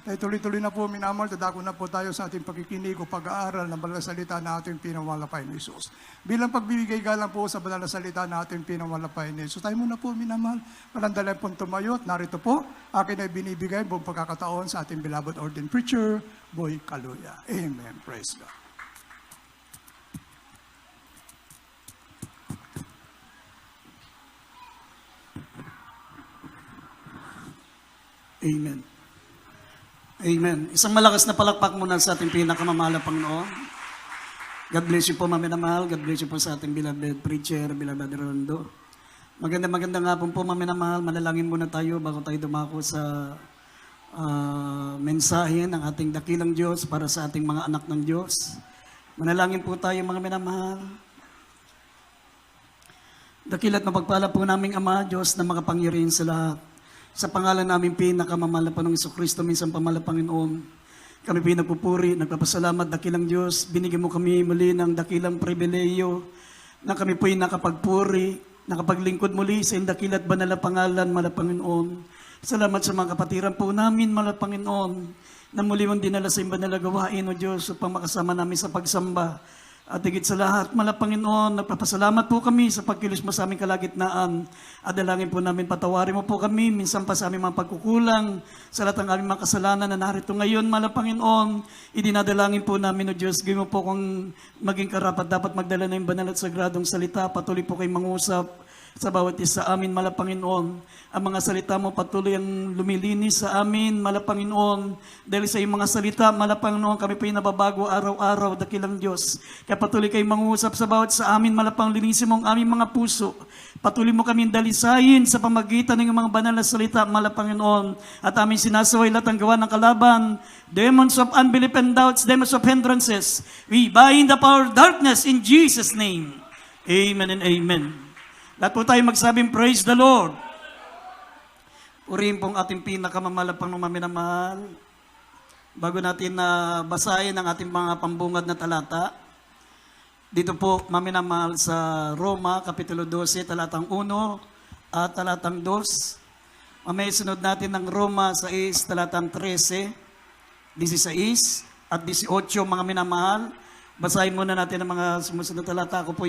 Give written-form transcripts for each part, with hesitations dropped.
Dahil tuloy-tuloy na po, minamahal, dadako na po tayo sa ating pagkikinig o pag-aaral ng banal na salita na ating pinawalapay ni Jesus. Bilang pagbibigay galang po sa banal na salita na ating pinawalapay ni Jesus. Tayo muna po, minamahal, malandalay pong tumayo. Narito po, akin ay binibigay buong pagkakataon sa ating beloved ordained preacher, Boy Caluya. Amen. Praise God. Amen. Amen. Isang malakas na palakpak muna sa ating pinakamamahal na Panginoon. God bless you po, Mami na mahal. God bless you po sa ating beloved preacher, beloved Rondo. Maganda nga po, Mami na mahal. Manalangin muna tayo bago tayo dumako sa mensahe ng ating dakilang Diyos para sa ating mga anak ng Diyos. Manalangin po tayo, mga minamahal. Dakilat mapagpala po naming Ama, Diyos na makapangyarihan sa lahat. Sa pangalan namin pinakamamahal na Panginoong Jesucristo, minsan pamahal na Panginoon, kami pinagpupuri, nagpapasalamat, dakilang Diyos, binigyan mo kami muli ng dakilang pribileyo na kami po'y nakapagpuri, nakapaglingkod muli sa dakilat banal na pangalan, mahal na Panginoon. Salamat sa mga kapatiran po namin, mahal na Panginoon, na muli mong dinala sa banal na gawain, O Diyos, upang makasama namin sa pagsamba. At higit sa lahat, mahal na Panginoon, nagpapasalamat po kami sa pagkilos mo sa aming kalagitnaan. At dalangin po namin, patawarin mo po kami, minsan pa sa aming mga pagkukulang, sa lahat ng aming mga kasalanan na narito ngayon, mahal na Panginoon. Idinadalangin po namin, O Diyos, gawin mo po kung maging karapat dapat magdala na yung banal at sagradong salita. Patuloy po kayong mangusap sa bawat isa amin, mahal na Panginoon. Ang mga salita mo patuloy ang lumilinis sa amin, mahal na Panginoon. Dahil sa iyong mga salita, mahal na Panginoon, kami po yung nababago araw-araw, dakilang Diyos. Kaya patuloy kayong mangusap sa bawat sa amin, mahal na Panginoon, linisin mo ang aming mga puso. Patuloy mo kami dalisayin sa pamagitan ng mga banal na salita, mahal na Panginoon. At aming sinasaway lahat ang gawa ng kalaban, demons of unbelief and doubts, demons of hindrances. We bind the power of darkness in Jesus' name. Amen and amen. Lahat po tayo magsabing, praise the Lord. Purihin pong ating pinakamamahal Panginoong maminamahal. Bago natin basahin ang ating mga pambungad na talata, dito po maminamahal sa Roma, Kapitulo 12, talatang 1 at talatang 2. Mamaya sunod natin ng Roma 6, talatang 13, 16 at 18, mga minamahal. Basahin muna natin ang mga sumusunod na talata. Ako po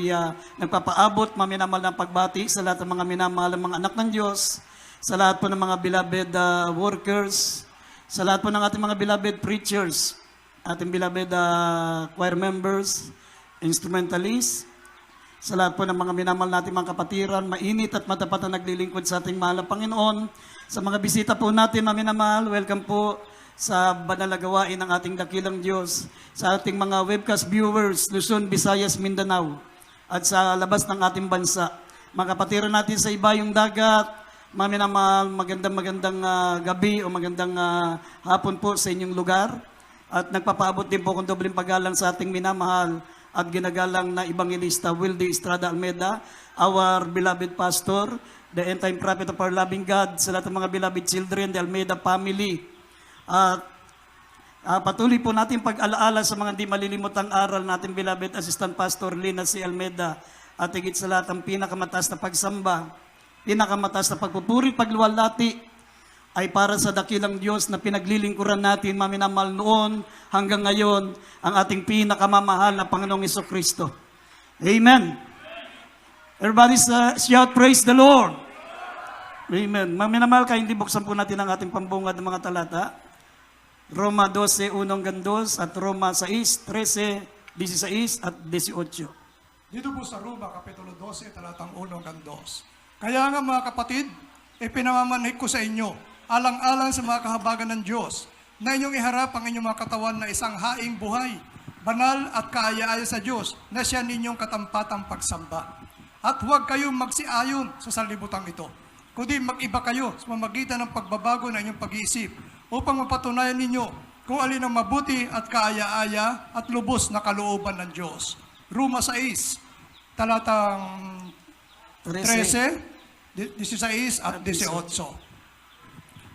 nagpapaabot, maminamahal ng pagbati sa lahat ng mga minamahal ng mga anak ng Diyos, sa lahat po ng mga beloved workers, sa lahat po ng ating mga beloved preachers, ating beloved choir members, instrumentalists, sa lahat po ng mga minamahal nating mga kapatiran, mainit at matapat na naglilingkod sa ating mahal na Panginoon. Sa mga bisita po natin, maminamahal, welcome po sa banal na gawain ng ating dakilang Diyos, sa ating mga webcast viewers, Luzon, Visayas, Mindanao, at sa labas ng ating bansa. Mga kapatiran natin sa ibayong dagat, maminamahal, magandang gabi o magandang hapon po sa inyong lugar. At nagpapaabot din po kung dobleng paggalang sa ating minamahal at ginagalang na Evangelista Wildy Estrada Almeda, our beloved pastor, the end-time prophet of our loving God, sa lahat ng mga beloved children, the Almeda family. At patuloy po natin pag-alaala sa mga di malilimutang aral natin, beloved Assistant Pastor Lina C. Almeda, at higit sa lahat ang pinakamataas na pagsamba, pinakamataas na pagpupuri, pagluwalhati ay para sa dakilang Diyos na pinaglilingkuran natin, maminamahal noon hanggang ngayon, ang ating pinakamamahal na Panginoong Jesucristo. Amen. Everybody shout, praise the Lord. Amen. Maminamahal kayo, hindi buksan po natin ang ating pambungad ng mga talata. Roma 12, 1-2 at Roma 6, 13, 16 at 18. Dito po sa Roma, Kapitulo 12, talatang 1-2. Kaya nga mga kapatid, ipinamamanhik ko sa inyo, alang-alang sa mga kahabagan ng Diyos, na inyong iharap ang inyong mga katawan na isang haing buhay, banal at kaaya-aya sa Diyos, na siya ninyong katampatang pagsamba. At huwag kayong magsiayon sa sanlibutan ito, kundi mag-iba kayo sa pamamagitan ng pagbabago ng inyong pag-iisip, upang mapatunayan ninyo kung alin ang mabuti at kaaya-aya at lubos na kalooban ng Diyos. Roma 6, talatang 13, 16 at 18.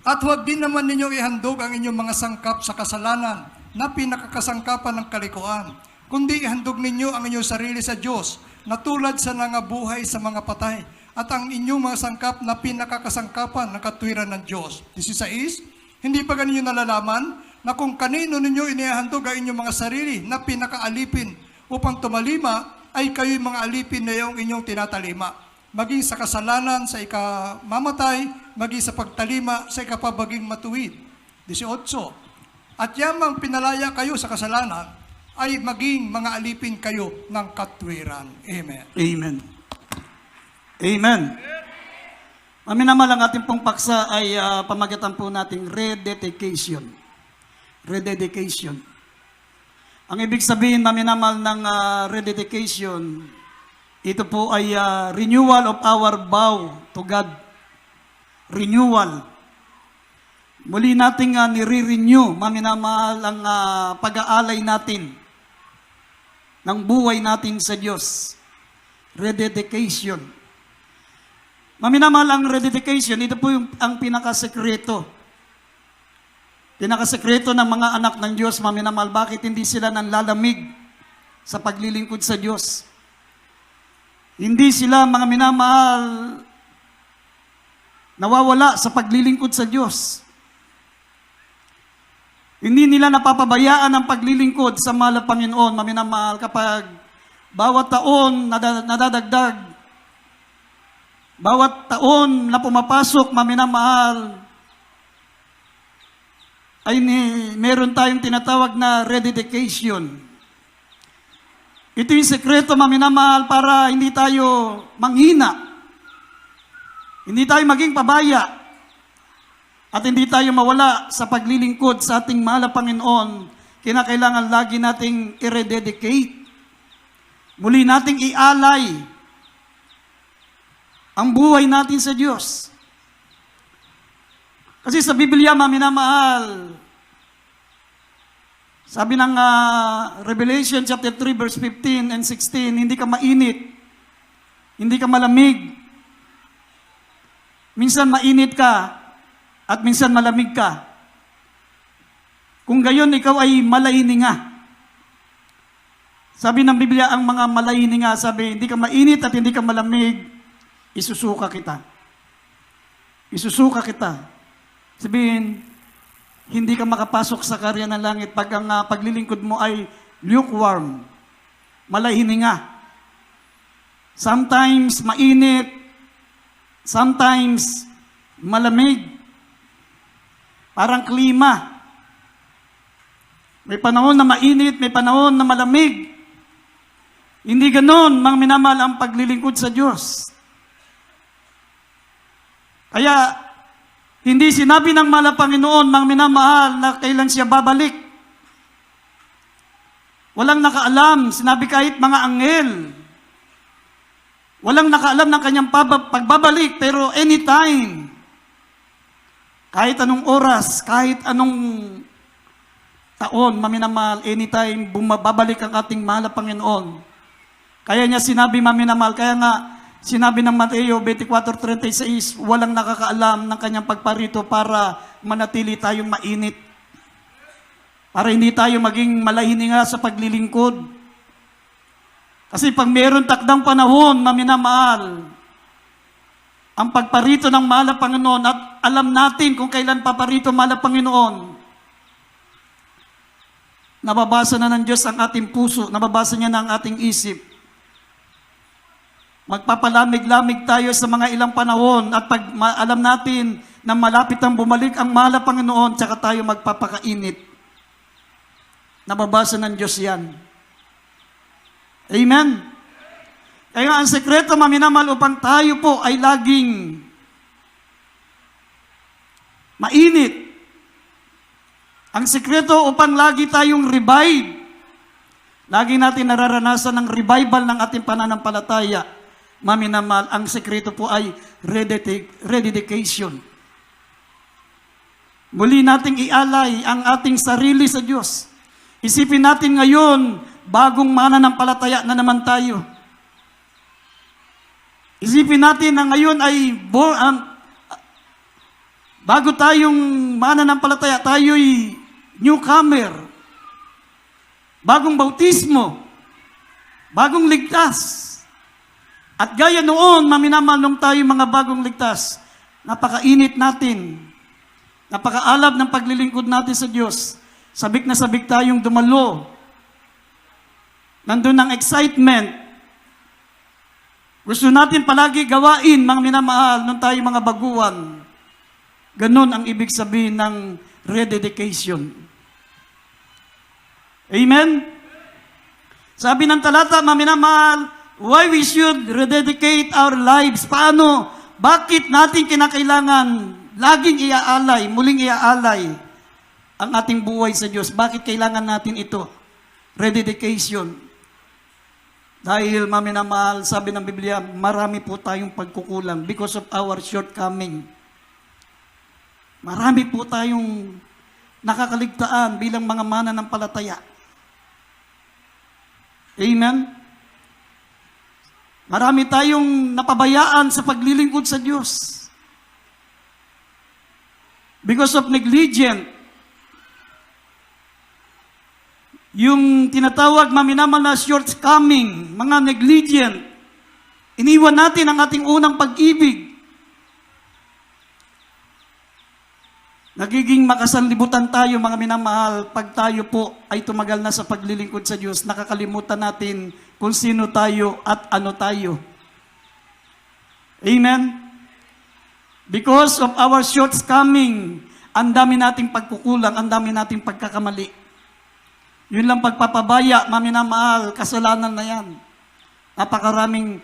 At huwag din naman ninyong ihandog ang inyong mga sangkap sa kasalanan na pinakakasangkapan ng kalikuan, kundi ihandog ninyo ang inyong sarili sa Diyos na tulad sa nangabuhay sa mga patay, at ang inyong mga sangkap na pinakakasangkapan ng katwiran ng Diyos. 16, Hindi pa ganinyo nalalaman na kung kanino ninyo inihahandog ang inyong mga sarili na pinakaalipin upang tumalima, ay kayo'y mga alipin na yung inyong tinatalima. Maging sa kasalanan sa ikamamatay, maging sa pagtalima sa ikapabaging matuwid. 18. At yamang pinalaya kayo sa kasalanan, ay maging mga alipin kayo ng katwiran. Amen. Amen. Amen. Maminamal ang ating pong paksa ay pamagitan po nating rededication. Rededication. Ang ibig sabihin, maminamal ng rededication, ito po ay renewal of our vow to God. Renewal. Muli nating nire-renew, maminamal ang pag-aalay natin ng buhay natin sa Diyos. Rededication. Maminamal ang rededication, ito po ang pinakasekreto. Pinakasekreto ng mga anak ng Diyos, maminamal, bakit hindi sila nanlalamig sa paglilingkod sa Diyos? Hindi sila, mga minamahal, nawawala sa paglilingkod sa Diyos. Hindi nila napapabayaan ang paglilingkod sa mahal na Panginoon, maminamahal, kapag bawat taon nadadagdag, bawat taon na pumapasok, maminamahal, ay meron tayong tinatawag na rededication. Ito yung sekreto, maminamahal, para hindi tayo manghina, hindi tayo maging pabaya, at hindi tayo mawala sa paglilingkod sa ating mahal na Panginoon. Kinakailangan lagi nating i-rededicate. Muli nating ialay ang buhay natin sa Diyos. Kasi sa Biblia, maminamahal, sabi ng Revelation chapter 3 verse 15 and 16, hindi ka mainit, hindi ka malamig. Minsan mainit ka, at minsan malamig ka. Kung gayon, ikaw ay malahininga. Sabi ng Biblia, ang mga malahininga, sabi, hindi ka mainit at hindi ka malamig, isusuka kita. Isusuka kita. Sabihin, hindi ka makapasok sa karya ng langit pag ang paglilingkod mo ay lukewarm, malahininga. Sometimes mainit, sometimes malamig. Parang klima. May panahon na mainit, may panahon na malamig. Hindi ganon, mga minamahal, ang paglilingkod sa Diyos. Kaya, hindi sinabi ng mahal na Panginoon, mga minamahal, na kailan siya babalik. Walang nakaalam, sinabi kahit mga anghel. Walang nakaalam ng kanyang pagbabalik, pero anytime, kahit anong oras, kahit anong taon, maminamahal, anytime bumabalik ang ating mahal na Panginoon. Kaya niya sinabi, maminamahal, kaya nga sinabi ng Mateo 24:36, walang nakakaalam ng kanyang pagparito para manatili tayong mainit. Para hindi tayo maging malahininga sa paglilingkod. Kasi pag mayroon takdang panahon, maminamahal, ang pagparito ng mahal na Panginoon, at alam natin kung kailan paparito mahal na Panginoon. Nababasa na ng Diyos ang ating puso, nababasa niya na ang ating isip. Magpapalamig-lamig tayo sa mga ilang panahon, at pag alam natin na malapit ang bumalik ang mahal na Panginoon, tsaka tayo magpapakainit. Nababasa ng Diyos yan. Amen? Kaya ang sekreto, maminamahal, upang tayo po ay laging mainit. Ang sekreto upang lagi tayong revive. Lagi natin nararanasan ng revival ng ating pananampalataya. Maminamahal, ang sekreto po ay rededication. Muli nating ialay ang ating sarili sa Diyos. Isipin natin ngayon, bagong mananampalataya na naman tayo. Isipin natin na ngayon ay bago tayong mananampalataya, tayo'y newcomer, bagong bautismo, bagong ligtas. At gaya noon, maminamahal, nung tayo mga bagong ligtas, napakainit natin. Napakaalab ng paglilingkod natin sa Diyos. Sabik na sabik tayong dumalo. Nandun ang excitement. Gusto natin palagi gawain, mga minamahal, nung tayo mga baguhan. Ganun ang ibig sabihin ng rededication. Amen? Sabi ng talata, mga minamahal, why we should rededicate our lives. Paano? Bakit natin kinakailangan laging iaalay, muling iaalay ang ating buhay sa Diyos? Bakit kailangan natin ito? Rededication. Dahil, mga minamahal, sabi ng Biblia, marami po tayong pagkukulang because of our shortcoming. Marami po tayong nakakaligtaan bilang mga mananampalataya. Amen? Marami tayong napabayaan sa paglilingkod sa Diyos. Because of negligent. Yung tinatawag maminamal na shortcoming, mga negligent. Iniwan natin ang ating unang pag-ibig. Nagiging makasanlibutan tayo, mga minamahal, pag tayo po ay tumagal na sa paglilingkod sa Diyos, nakakalimutan natin kung sino tayo at ano tayo. Amen? Because of our shortcoming, ang dami nating pagkukulang, ang dami nating pagkakamali. Yun lang pagpapabaya, mga minamahal, kasalanan na yan. Napakaraming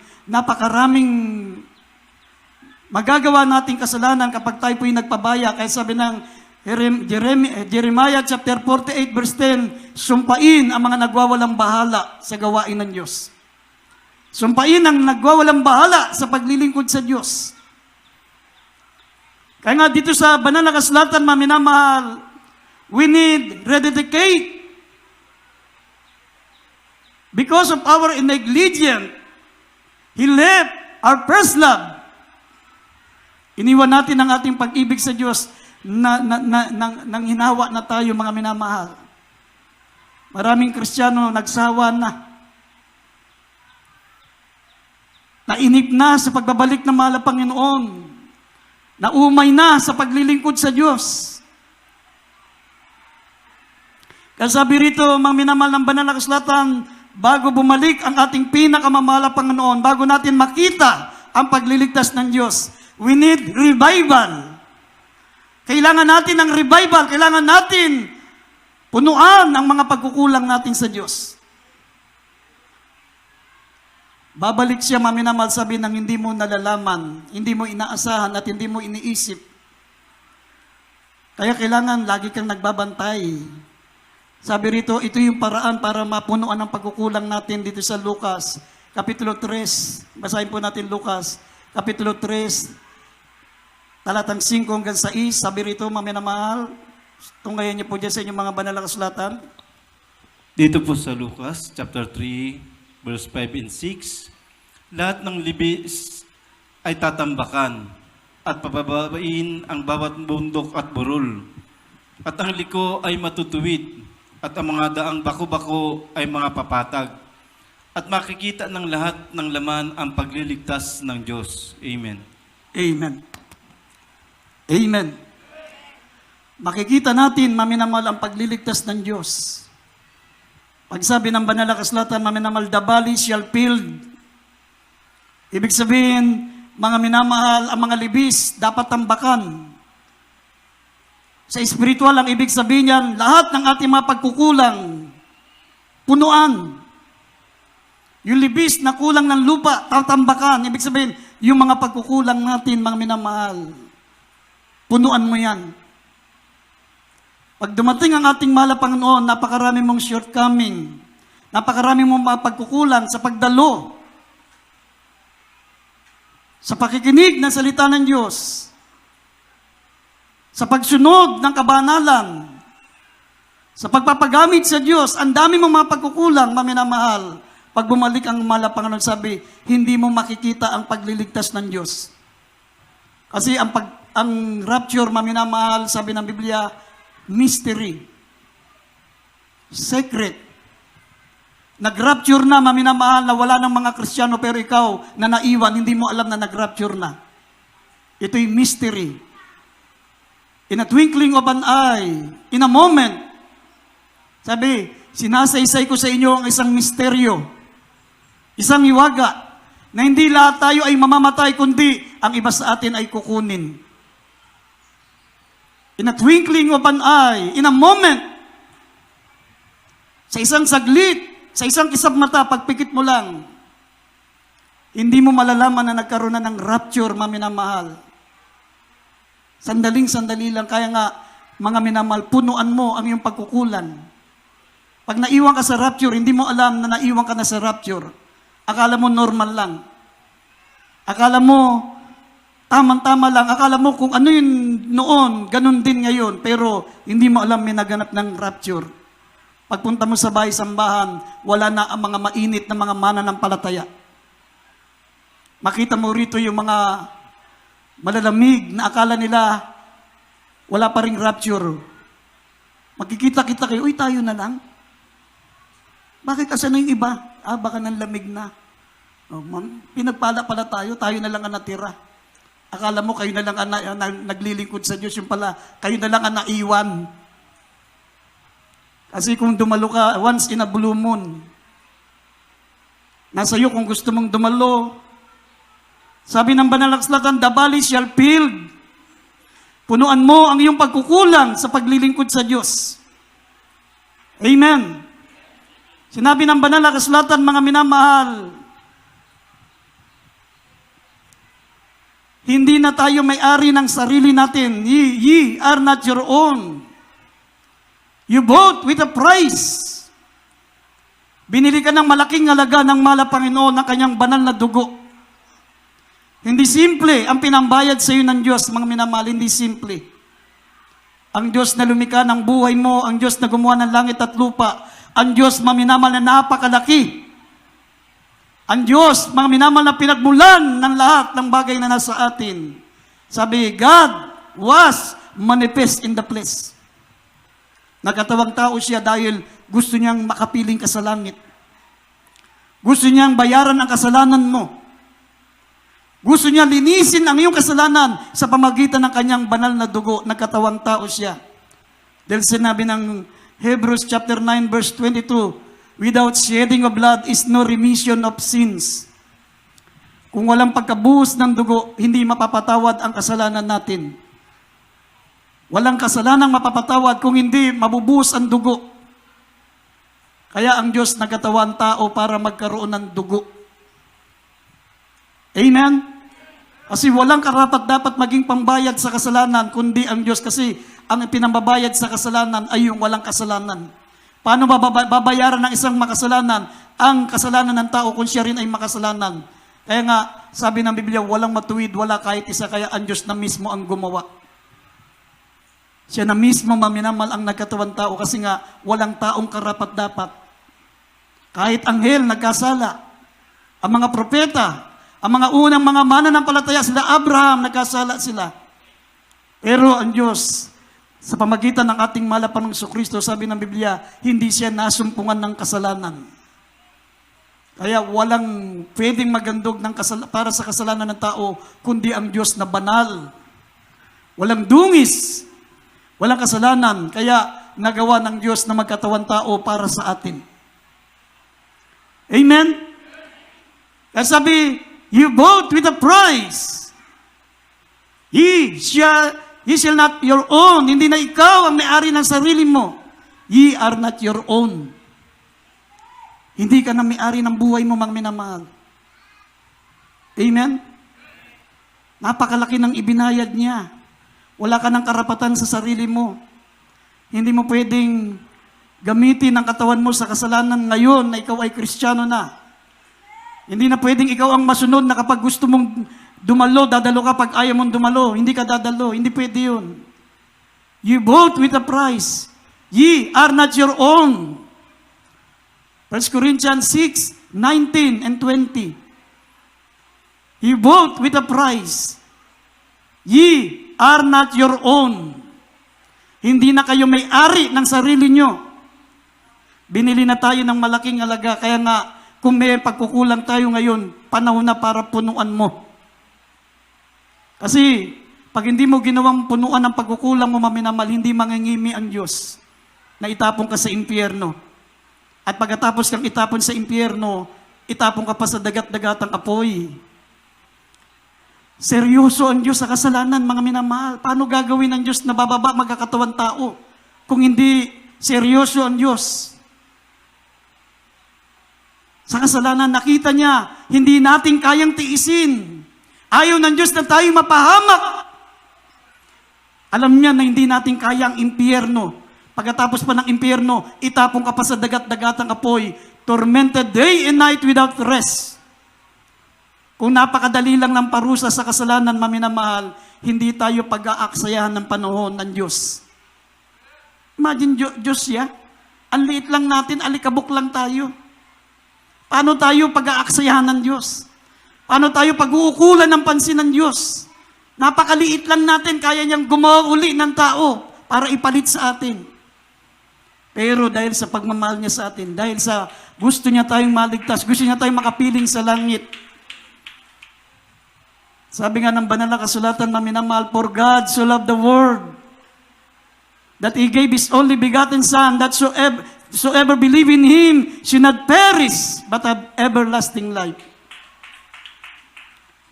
magagawa nating kasalanan kapag tayo po'y nagpabaya. Kaya sabi ng Jeremiah chapter 48 verse 10, sumpain ang mga nagwawalang bahala sa gawain ng Diyos. Sumpain ang nagwawalang bahala sa paglilingkod sa Diyos. Kaya nga dito sa banal na kasulatan, mga minamahal, we need rededicate. Because of our negligence, He left our first love. Iniwan natin ang ating pag-ibig sa Diyos nang hinawa na tayo, mga minamahal. Maraming Kristiyano nagsawa na. Nainip na sa pagbabalik ng mahal na Panginoon. Naumay na sa paglilingkod sa Diyos. Kaya sabi rito, mga minamahal ng banal na kasulatan, bago bumalik ang ating pinakamamahal na Panginoon, bago natin makita ang pagliligtas ng Diyos, we need revival. Kailangan natin ng revival. Kailangan natin punuan ang mga pagkukulang natin sa Diyos. Babalik siya, mga minamahal, sabi ng hindi mo nalalaman, hindi mo inaasahan at hindi mo iniisip. Kaya kailangan lagi kang nagbabantay. Sabi rito, ito yung paraan para mapunuan ang pagkukulang natin dito sa Lucas, Kapitulo 3. Basahin po natin Lucas, Kapitulo 3, talatang 5 hanggang 6. Sabi rito, mga minamahal, tunggayan niyo po dyan sa inyong mga banal na kasulatan. Dito po sa Lucas, chapter 3, verse 5 and 6, lahat ng libis ay tatambakan at pababain ang bawat bundok at burol. At ang liko ay matutuwid at ang mga daang bako-bako ay mga papatag. At makikita ng lahat ng laman ang pagliligtas ng Diyos. Amen. Amen. Amen. Makikita natin, maminamahal, ang pagliligtas ng Diyos. Pag sabi ng banal na kasulatan, maminamal, the valley shall filled. Ibig sabihin, mga minamahal, ang mga libis dapat tambakan. Sa espiritual, ang ibig sabihin niyan, lahat ng ating mga pagkukulang, punuan. Yung libis na kulang ng lupa, tatambakan. Ibig sabihin, yung mga pagkukulang natin, mga minamahal, punuan mo yan. Pag dumating ang ating mahal na Panginoon, napakarami mong shortcoming, napakarami mong mga pagkukulang sa pagdalo, sa pakikinig ng salita ng Diyos, sa pagsunod ng kabanalan, sa pagpapagamit sa Diyos, ang dami mong mga pagkukulang, maminamahal. Pag bumalik ang mahal na Panginoon, sabi, hindi mo makikita ang pagliligtas ng Diyos. Kasi ang rapture, maminamahal, sabi ng Biblia, mystery. Secret. Nag-rapture na, maminamahal, na wala ng mga Kristiyano, pero ikaw na naiwan, hindi mo alam na nag-rapture na. Ito'y mystery. In a twinkling of an eye, in a moment. Sabi, sinasaysay ko sa inyo ang isang misteryo, isang hiwaga, na hindi lahat tayo ay mamamatay, kundi ang iba sa atin ay kukunin. In a twinkling of an eye, in a moment, sa isang saglit, sa isang kisap mata, pagpikit mo lang, hindi mo malalaman na nagkaroon na ng rapture, mga minamahal. Sandaling-sandali lang, kaya nga, mga minamahal, punuan mo ang iyong pagkukulan. Pag naiwan ka sa rapture, hindi mo alam na naiwan ka na sa rapture. Akala mo normal lang. Akala mo, tamang-tama lang. Akala mo kung ano yun noon, ganun din ngayon. Pero hindi mo alam may naganap ng rapture. Pagpunta mo sa bahay-sambahan, wala na ang mga mainit na mga mananampalataya. Makita mo rito yung mga malalamig na akala nila wala pa ring rapture. Magkikita-kita kayo, uy, tayo na lang. Bakit kasi na yung iba? Baka nang lamig na. Pinagpala pala tayo na lang ang natira. Akala mo kayo na lang ang naglilingkod sa Diyos, yung pala, kayo na lang ang naiwan. Kasi kung dumalo ka once in a blue moon, nasa iyo kung gusto mong dumalo. Sabi ng banal na kasulatan, the valley shall filled. Punuan mo ang iyong pagkukulang sa paglilingkod sa Diyos. Amen. Sinabi ng banal na kasulatan, mga minamahal, hindi na tayo may-ari ng sarili natin. Ye are not your own. You bought with a price. Binili ka ng malaking halaga ng mahal na Panginoon ng kanyang banal na dugo. Hindi simple ang pinambayad sa iyo ng Diyos, mga minamahal, hindi simple. Ang Diyos na lumikha ng buhay mo, ang Diyos na gumawa ng langit at lupa, ang Diyos, mga minamahal, na napakalaki. Ang Diyos, mga minamahal, na pinagmulan ng lahat ng bagay na nasa atin. Sabi, God was manifest in the flesh. Nagkatawang tao siya dahil gusto niyang makapiling ka sa langit. Gusto niyang bayaran ang kasalanan mo. Gusto niya linisin ang iyong kasalanan sa pamagitan ng kanyang banal na dugo. Nagkatawang tao siya. Dahil sinabi ng Hebrews chapter 9 verse 22, without shedding of blood is no remission of sins. Kung walang pagkabuhos ng dugo, hindi mapapatawad ang kasalanan natin. Walang kasalanang mapapatawad kung hindi mabubuhos ang dugo. Kaya ang Diyos nagkatawa ang tao para magkaroon ng dugo. Amen? Kasi walang karapat dapat maging pambayad sa kasalanan, kundi ang Diyos. Kasi ang pinambabayad sa kasalanan ay yung walang kasalanan. Paano babayaran ng isang makasalanan ang kasalanan ng tao kung siya rin ay makasalanan? Kaya nga, sabi ng Biblia, walang matuwid, wala kahit isa, kaya ang Diyos na mismo ang gumawa. Siya na mismo maminamal ang nagkatawang tao kasi nga walang taong karapat dapat. Kahit anghel nagkasala, ang mga propeta, ang mga unang mga mananampalataya, sila Abraham, nagkasala sila. Pero ang Diyos, sa pamagitan ng ating malapanong Kristo, sabi ng Biblia, hindi siya nasumpungan ng kasalanan. Kaya walang pwedeng magandog para sa kasalanan ng tao, kundi ang Diyos na banal. Walang dungis, walang kasalanan, kaya nagawa ng Diyos na magkatawan tao para sa atin. Amen? Kaya sabi, you bought with a price. Ye shall not your own. Hindi na ikaw ang may-ari ng sarili mo. Ye are not your own. Hindi ka na may-ari ng buhay mo, mga minamahal. Amen? Napakalaki ng ibinayad niya. Wala ka ng karapatan sa sarili mo. Hindi mo pwedeng gamitin ang katawan mo sa kasalanan ngayon na ikaw ay Kristiyano na. Hindi na pwedeng ikaw ang masunod na kapag gusto mong dumalo, dadalo ka. Pag ayaw mong dumalo, hindi ka dadalo. Hindi pwede yun. You bought with a price. Ye are not your own. 1 Corinthians 6, 19 and 20. You bought with a price. Ye are not your own. Hindi na kayo may-ari ng sarili nyo. Binili na tayo ng malaking halaga. Kaya nga, kung may pagkukulang tayo ngayon, panahon na para punuan mo. Kasi, Pag hindi mo ginawang punuan ng pagkukulang mo, maminamal, hindi mangingimi ang Diyos na itapon ka sa impyerno. At pagkatapos kang itapon sa impyerno, itapon ka pa sa dagat-dagatang apoy. Seryoso ang Diyos sa kasalanan, mga minamahal. Paano gagawin ng Diyos na bababa magkakatawan tao kung hindi seryoso ang Diyos? Sa kasalanan, nakita niya, hindi natin kayang tiisin. Ayaw ng Diyos na tayo mapahamak. Alam niya na hindi natin kaya ang impyerno. Pagkatapos pa ng impyerno, itapon ka pa sa dagat-dagatang apoy, tormented day and night without rest. Kung napakadali lang ng parusa sa kasalanan, maminamahal, hindi tayo pag-aaksayahan ng panahon ng Diyos. Imagine Diyos siya. Ang liit lang natin, alikabok lang tayo. Paano tayo pag-aaksayahan ng Diyos? Paano tayo pag-uukulan ng pansin ng Diyos? Napakaliit lang natin, kaya niyang gumawa uli ng tao para ipalit sa atin. Pero dahil sa pagmamahal niya sa atin, dahil sa gusto niya tayong maligtas, gusto niya tayong makapiling sa langit. Sabi nga ng banal na kasulatan na minamahal, for God so loved the world, that He gave His only begotten Son, that whosoever believe in Him should not perish, but have everlasting life.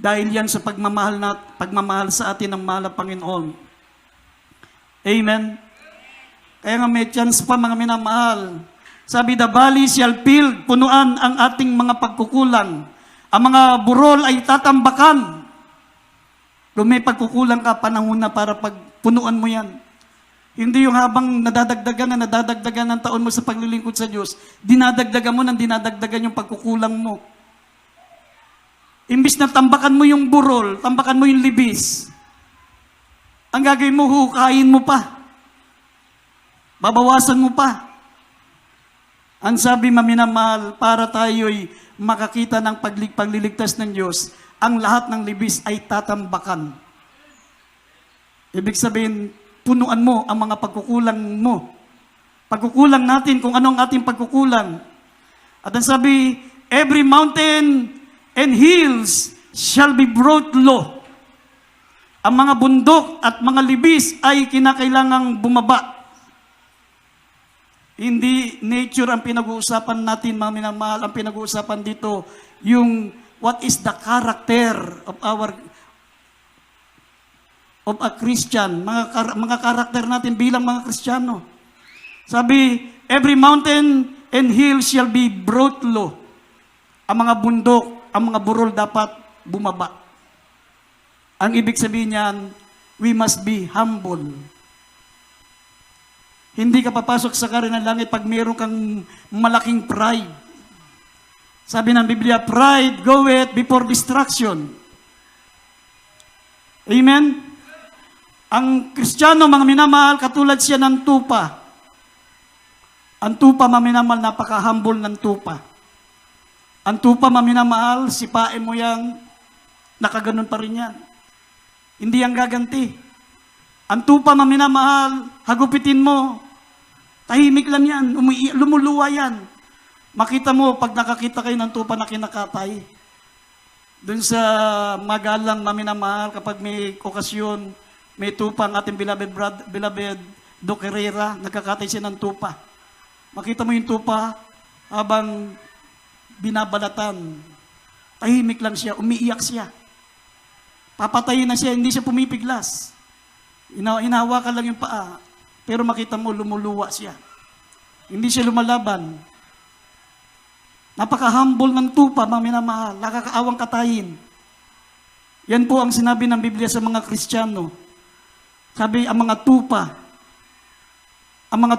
Dahil yan sa pagmamahal sa atin ng mahal na Panginoon. Amen? Kaya nga may chance pa, mga minamahal. Sabi, the valley shall fill, punuan ang ating mga pagkukulang. Ang mga burol ay tatambakan. Kung may pagkukulang ka, panahon na para pagpunuan mo yan. Hindi yung habang nadadagdagan ng taon mo sa paglilingkod sa Diyos, dinadagdagan yung pagkukulang mo. Imbis na tambakan mo yung burol, tambakan mo yung libis, ang gagawin mo, hukayin mo pa. Babawasan mo pa. Ang sabi, maminamahal, para tayo'y makakita ng pagliligtas ng Diyos, ang lahat ng libis ay tatambakan. Ibig sabihin, punuan mo ang mga pagkukulang mo. Pagkukulang natin, kung ano ang ating pagkukulang. At ang sabi, every mountain and hills shall be brought low. Ang mga bundok at mga libis ay kinakailangang bumaba. Hindi nature ang pinag-uusapan natin, mga minamahal. Ang pinag-uusapan dito, yung what is the character of a Christian, mga karakter natin bilang mga Kristiyano. Sabi, every mountain and hill shall be brought low. Ang mga bundok, ang mga burol dapat bumaba. Ang ibig sabihin niyan, we must be humble. Hindi ka papasok sa kari ng langit pag mayroon kang malaking pride. Sabi ng Biblia, pride goeth before destruction. Amen? Ang Kristiyano, mga minamahal, katulad siya ng tupa. Ang tupa, mga minamahal, napaka-humble ng tupa. Ang tupa, maminamahal, sipain mo yang nakaganon pa rin yan. Hindi yang gaganti. Ang tupa, maminamahal, hagupitin mo. Tahimik lang yan, lumuluwa yan. Makita mo, pag nakakita kayo ng tupa na kinakatay, dun sa magalang, maminamahal, kapag may okasyon, may tupa ang ating beloved Doc Herrera, nagkakatay siya ng tupa. Makita mo yung tupa, habang binabalatan. Tahimik lang siya, umiiyak siya. Papatayin na siya, hindi siya pumipiglas. Inahawakan lang yung paa, pero makita mo, lumuluwa siya. Hindi siya lumalaban. Napaka-humble ng tupa, mga minamahal, nakakaawang katayin. Yan po ang sinabi ng Biblia sa mga Kristiyano. Sabi, ang mga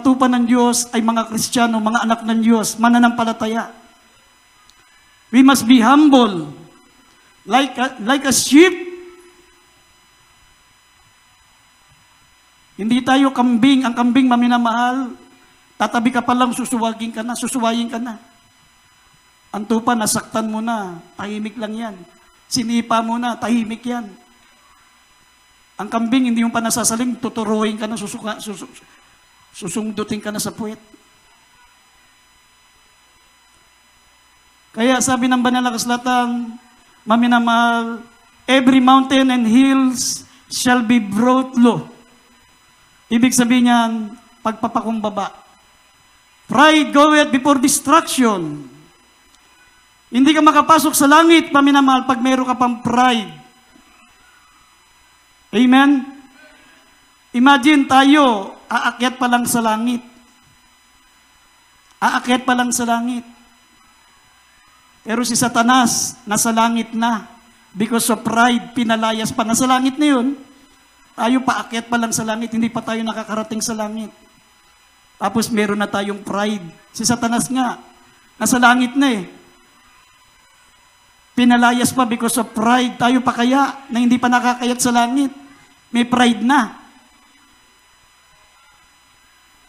tupa ng Diyos ay mga Kristiyano, mga anak ng Diyos, mananampalataya. We must be humble, like a sheep. Hindi tayo kambing. Ang kambing, maminamahal, tatabi ka pa lang, susuwayin ka na. Ang tupa, nasaktan mo na, tahimik lang yan. Sinipa mo na, tahimik yan. Ang kambing, hindi mo pa nasasaling, tuturuhin ka na, susungdutin ka na sa puwet. Kaya sabi ng banal na kasulatan, maminamahal, every mountain and hills shall be brought low. Ibig sabihin niyan, pagpapakumbaba. Pride goeth before destruction. Hindi ka makapasok sa langit, paminamahal, pag meron ka pang pride. Amen? Imagine tayo, aakyat pa lang sa langit. Aakyat pa lang sa langit. Pero si Satanas, nasa langit na. Because of pride, pinalayas pa. Nasa langit na yun. Tayo paakyat pa lang sa langit, hindi pa tayo nakakarating sa langit. Tapos meron na tayong pride. Si Satanas nga, nasa langit na eh. Pinalayas pa because of pride. Tayo pa kaya na hindi pa nakakayat sa langit. May pride na.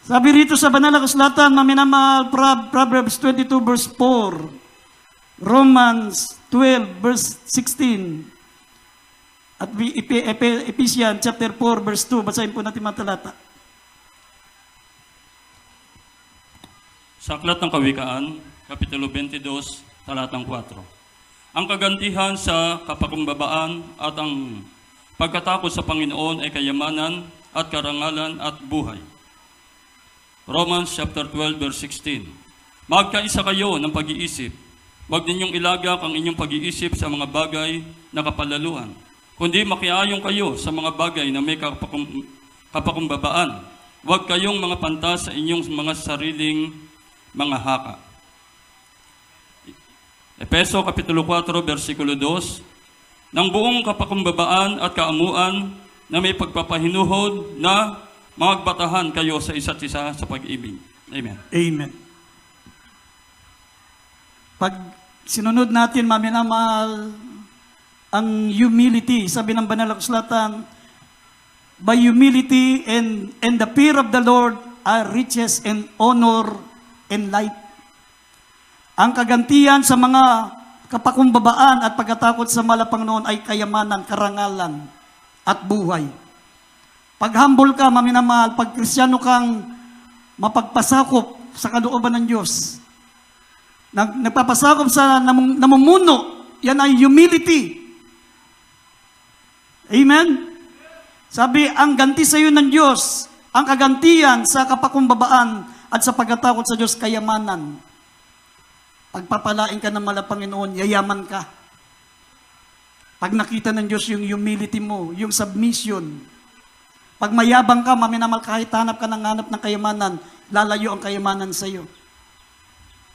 Sabi rito sa banal na kasulatan, maminamahal, Proverbs 22 verse 4, Romans 12 verse 16, at Ephesians chapter 4 verse 2. Basahin po natin mga talata. Sa Aklat ng Kawikaan, Kapitulo 22, talatang 4. Ang kagantihan sa kapakumbabaan at ang pagkatakot sa Panginoon ay kayamanan at karangalan at buhay. Romans chapter 12 verse 16. Magkaisa kayo ng pag-iisip. Huwag ninyong ilagak ang inyong pag-iisip sa mga bagay na kapalaluan, kundi makiayong kayo sa mga bagay na may kapakumbabaan. Huwag kayong mga pantas sa inyong mga sariling mga haka. Efeso Kapitulo 4, versikulo 2, ng buong kapakumbabaan at kaamuan na may pagpapahinuhod na magbatahan kayo sa isa't isa sa pag-ibig. Amen. Amen. Pag sinunod natin, maminamahal, ang humility, sabi ng banal na kasulatan, by humility and the fear of the Lord are riches and honor and life. Ang kagantihan sa mga kapakumbabaan at pagkatakot sa malapang noon ay kayamanan, karangalan, at buhay. Pag humble ka, maminamahal, pag Kristiyano kang mapagpasakop sa kalooban ng Diyos, nagpapasakop sa namumuno, yan ay humility. Amen? Sabi, ang ganti sa iyo ng Diyos, ang kagantihan sa kapakumbabaan at sa pagkatakot sa Diyos, kayamanan. Pagpapalain ka ng malapanginoon, yayaman ka. Pag nakita ng Diyos yung humility mo, yung submission, pag mayabang ka, maminamal, kahit hanap ka ng kayamanan, lalayo ang kayamanan sa iyo.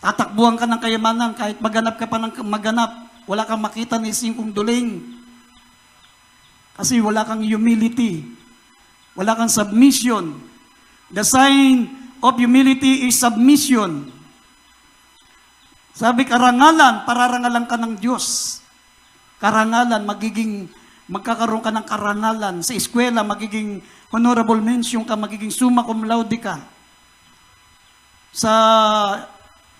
Tatakbuhan ka ng kayamanan, kahit maganap ka pa ng maganap, wala kang makita ni singkong duling. Kasi wala kang humility. Wala kang submission. The sign of humility is submission. Sabi, karangalan, pararangalan ka ng Diyos. Karangalan, magkakaroon ka ng karangalan. Sa eskwela, magiging honorable mention ka, magiging summa cum laude ka. Sa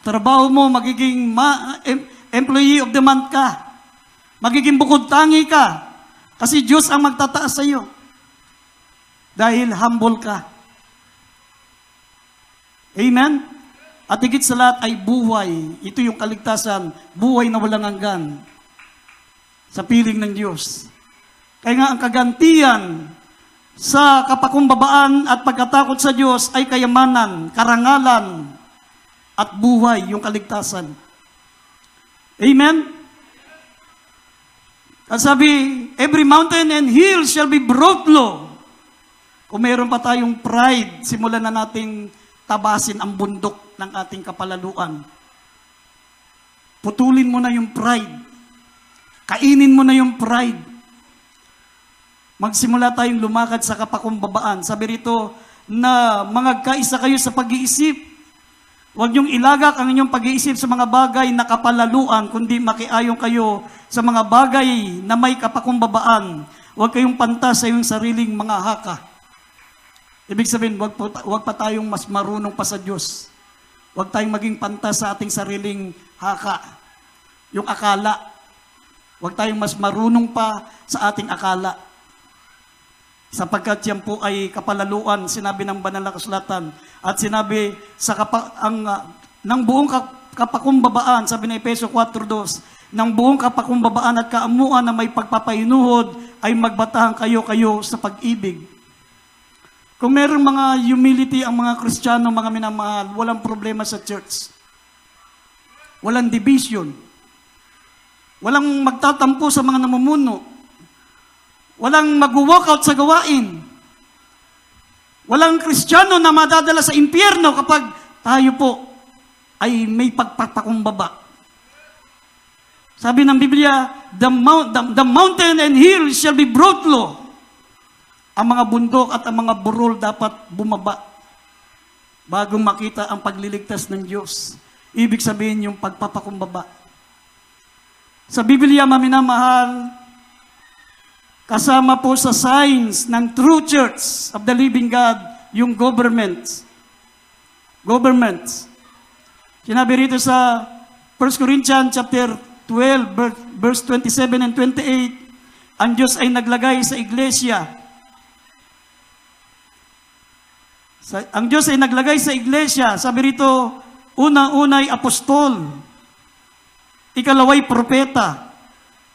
trabaho mo, magiging employee of the month ka. Magiging bukod tangi ka. Kasi Diyos ang magtataas sa iyo. Dahil humble ka. Amen? At higit sa lahat ay buhay. Ito yung kaligtasan. Buhay na walang hanggan. Sa piling ng Diyos. Kaya nga ang kagantihan sa kapakumbabaan at pagkatakot sa Diyos ay kayamanan, karangalan, at buhay, yung kaligtasan. Amen? At sabi, every mountain and hill shall be brought low. Kung mayroon pa tayong pride, simulan na nating tabasin ang bundok ng ating kapalaluan. Putulin mo na yung pride. Kainin mo na yung pride. Magsimula tayong lumakad sa kapakumbabaan. Sabi rito na magkaisa kayo sa pag-iisip. Huwag niyong ilagak ang inyong pag-iisip sa mga bagay na kapalaluan, kundi makiayon kayo sa mga bagay na may kapakumbabaan. Huwag kayong pantas sa iyong sariling mga haka. Ibig sabihin, huwag pa tayong mas marunong pa sa Diyos. Huwag tayong maging pantas sa ating sariling haka. Yung akala. Huwag tayong mas marunong pa sa ating akala. Sapagkat yan po ay kapalaluan, sinabi ng banal na kasulatan. At sinabi sa ng buong kapakumbabaan, sabi ng Efeso 4:2, ng buong kapakumbabaan at kaamuan na may pagpapainuhod ay magbatahan kayo sa pag-ibig. Kung merong mga humility ang mga Kristiyano, mga minamahal, walang problema sa church. Walang division. Walang magtatampo sa mga namumuno. Walang mag-walkout sa gawain. Walang Kristiyano na madadala sa impyerno kapag tayo po ay may pagpapakumbaba. Sabi ng Biblia, the mountain and hill shall be brought low. Ang mga bundok at ang mga burol dapat bumaba bago makita ang pagliligtas ng Diyos. Ibig sabihin yung pagpapakumbaba. Sa Biblia, maminamahal, kasama po sa signs ng true church of the living God, yung government. Sinabi rito sa 1 Corinthians chapter 12, verse 27 and 28, ang Diyos ay naglagay sa iglesia. Ang Diyos ay naglagay sa iglesia, sabi rito, unang-unay apostol, ikalaway propeta,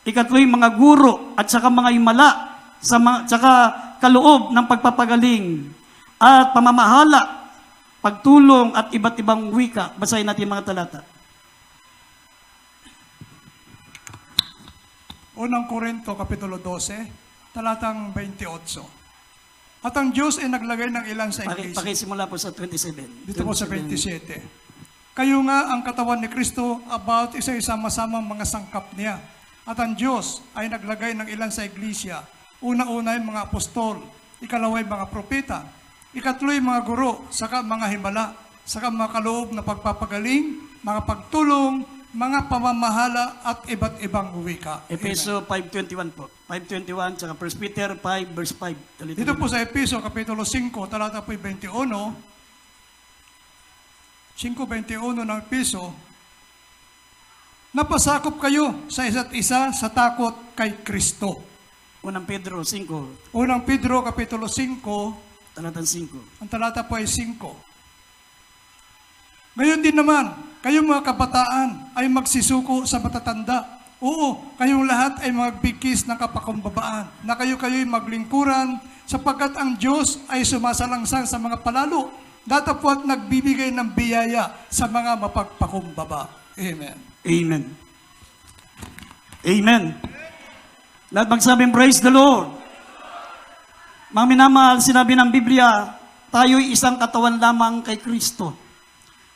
ikatlaway mga guro, at saka mga himala, saka kaloob ng pagpapagaling, at pamamahala, pagtulong, at iba't ibang wika. Basahin natin mga talata. Unang Korinto, Kapitulo 12, talatang 28. At ang Diyos ay naglagay ng ilan sa iglesia. Pakisimula po sa 27. Dito po sa 27. Kayo nga ang katawan ni Kristo about isa-isama-samang mga sangkap niya. At ang Diyos ay naglagay ng ilan sa iglesia. Una-una yung mga apostol, ikalaway mga propeta, ikatlo'y mga guro, saka mga himala, saka mga kaloob na pagpapagaling, mga pagtulong, mga pamamahala at iba't ibang wika. Efeso 5:21 po. 5:21, tsaka 1 Peter 5, verse 5. Dito po sa Efeso, Kapitulo 5, talata po 21, 5:21 ng Efeso, napasakop kayo sa isa't isa sa takot kay Kristo. Unang Pedro 5, Unang Pedro, Kapitulo 5, talatang 5. ang talata po ay 5. Ngayon din naman, kayong mga kabataan ay magsisuko sa matatanda. Oo, kayong lahat ay magbigkis ng kapakumbabaan, na kayo-kayo'y maglingkuran, sapagkat ang Diyos ay sumasalangsang sa mga palalo, datapwat nagbibigay ng biyaya sa mga mapagpakumbaba. Amen. Amen. Amen. Lahat magsabing, praise the Lord. Mga minamahal, sinabi ng Biblia, tayo'y isang katawan lamang kay Kristo.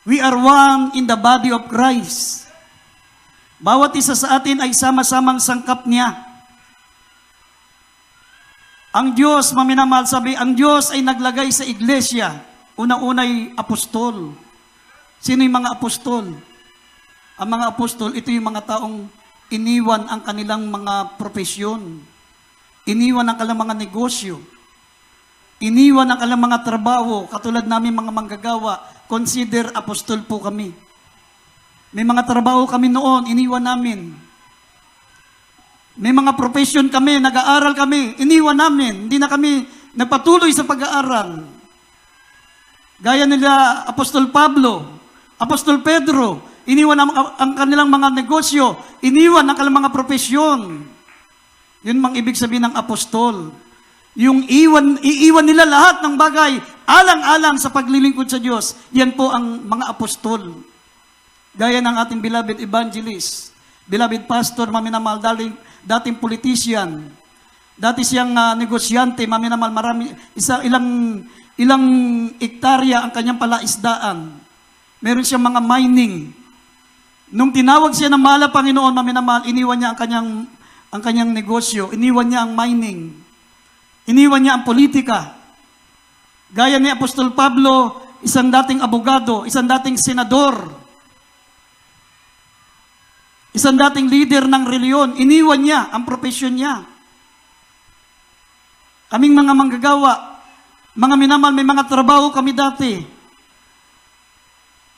We are one in the body of Christ. Bawat isa sa atin ay sama-samang sangkap niya. Ang Diyos, maminamahal, sabi, ang Diyos ay naglagay sa iglesia. Unang-unay apostol. Sino yung mga apostol? Ang mga apostol, ito yung mga taong iniwan ang kanilang mga profesyon. Iniwan ang kanilang mga negosyo. Iniwan ang kanilang mga trabaho, katulad namin mga manggagawa. Consider apostol po kami. May mga trabaho kami noon, iniwan namin. May mga profession kami, nag-aaral kami, iniwan namin. Hindi na kami nagpatuloy sa pag-aaral. Gaya nila Apostol Pablo, Apostol Pedro, iniwan ang kanilang mga negosyo, iniwan ang kanilang mga profesyon. Yun mang ibig sabihin ng apostol. Yung iiwan nila lahat ng bagay, alang-alang sa paglilingkod sa Diyos. Yan po ang mga apostol. Gaya ng ating beloved evangelist, beloved pastor, maminamahal, dating politician, dati siyang negosyante, maminamahal, ilang ektarya ang kanyang palaisdaan. Meron siyang mga mining. Nung tinawag siya ng mahal na Panginoon, maminamahal, iniwan niya ang kanyang negosyo, iniwan niya ang mining. Iniwan niya ang politika. Gaya ni Apostol Pablo, isang dating abogado, isang dating senador, isang dating leader ng reliyon, iniwan niya ang profesyon niya. Kaming mga manggagawa, mga minamahal, may mga trabaho kami dati.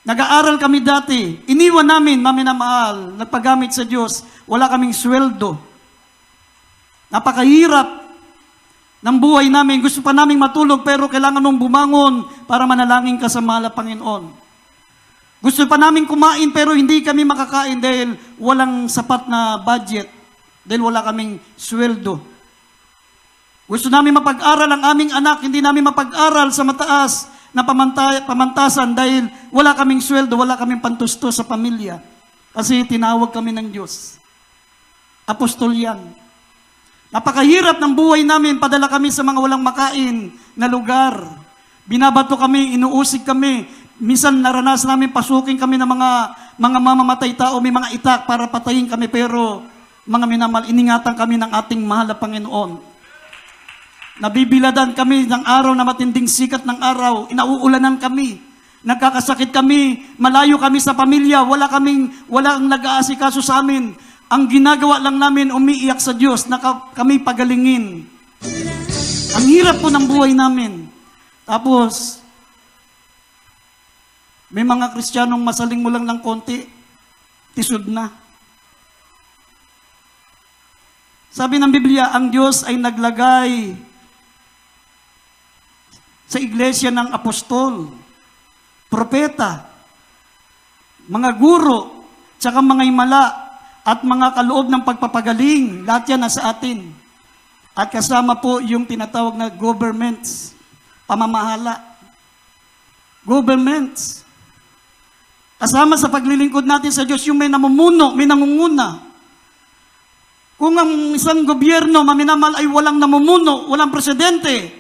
Nag-aaral kami dati. Iniwan namin, maminamahal, nagpagamit sa Diyos, wala kaming sweldo. Napakahirap ng buhay namin. Gusto pa naming matulog pero kailangan mong bumangon para manalangin ka sa mahal na Panginoon. Gusto pa namin kumain pero hindi kami makakain dahil walang sapat na budget, dahil wala kaming sweldo. Gusto namin mapag-aral ang aming anak, hindi namin mapag-aral sa mataas na pamantasan dahil wala kaming sweldo, wala kaming pantusto sa pamilya. Kasi tinawag kami ng Diyos. Apostol yan. Napakahirap ng buhay namin, padala kami sa mga walang makain na lugar. Binabato kami, inuusig kami. Minsan naranasan namin pasukin kami ng mga mamamatay tao, may mga itak para patayin kami, pero mga minamahal, iningatan kami ng ating mahal na Panginoon. Nabibiladan kami ng araw na matinding sikat ng araw, inauulanan kami, nagkakasakit kami, malayo kami sa pamilya, walang nag-aasikaso sa amin. Ang ginagawa lang namin, umiiyak sa Diyos na kami pagalingin. Ang hirap po ng buhay namin. Tapos, may mga Kristiyanong masaling mo lang ng konti, tisod na. Sabi ng Biblia, ang Diyos ay naglagay sa iglesia ng apostol, propeta, mga guro, tsaka mga himala, at mga kaloob ng pagpapagaling. Lahat yan nasa atin. At kasama po yung tinatawag na governments, pamamahala. Governments. Kasama sa paglilingkod natin sa Diyos, yung may namumuno, may nangunguna. Kung ang isang gobyerno, maminamal, ay walang namumuno, walang presidente,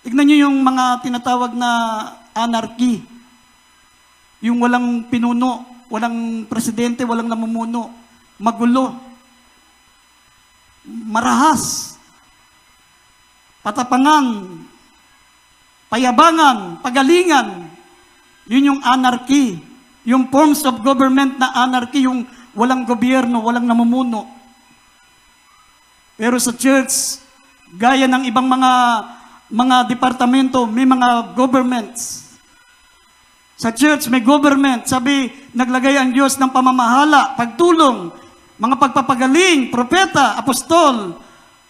tignan nyo yung mga tinatawag na anarchy. Yung walang pinuno, walang presidente, walang namumuno, magulo, marahas, patapangan, payabangan, pagalingan. Yun yung anarchy. Yung forms of government na anarchy, yung walang gobyerno, walang namumuno. Pero sa church, gaya ng ibang mga departamento, may mga governments. Sa church, may government. Sabi, naglagay ang Diyos ng pamamahala, pagtulong, mga pagpapagaling, propeta, apostol,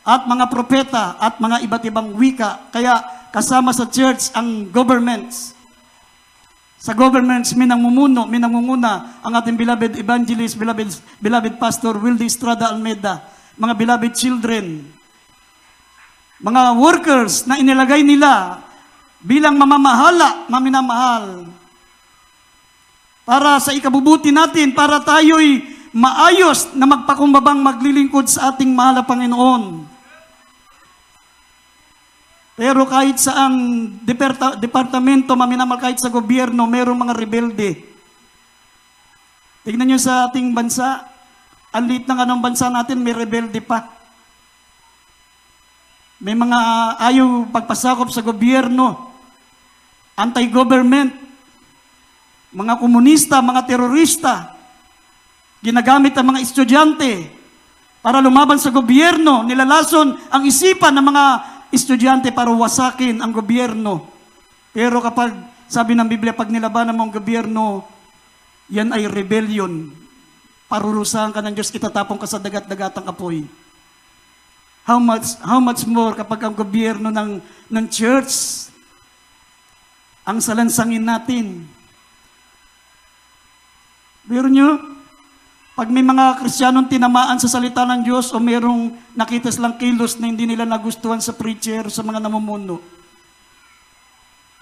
at mga propeta, at mga iba't ibang wika. Kaya kasama sa church ang governments. Sa governments, may nangumuno, may nangunguna ang ating beloved evangelist, beloved pastor, Wildy Estrada Almeida, mga beloved children, mga workers na inilagay nila bilang mamamahala, maminamahal, para sa ikabubuti natin, para tayo'y maayos na magpakumbabang maglilingkod sa ating mahal na Panginoon. Pero kahit sa ang departamento, maminamal, kahit sa gobyerno, mayroong mga rebelde. Tignan nyo sa ating bansa, ang liit ng anong bansa natin, may rebelde pa. May mga ayaw pagpasakop sa gobyerno, anti-government, mga komunista, mga terorista, ginagamit ang mga estudyante para lumaban sa gobyerno, nilalason ang isipan ng mga estudyante para wasakin ang gobyerno. Pero kapag, sabi ng Biblia, pag nilabanan mo ang gobyerno, yan ay rebellion. Parurusahan ka ng Diyos, itatapon ka sa dagat-dagatang apoy. How much more kapag ang gobyerno ng church, ang salansangin natin. Pero nyo, pag may mga Kristiyanong tinamaan sa salita ng Diyos o mayroong nakita silang kilos na hindi nila nagustuhan sa preacher, sa mga namumuno,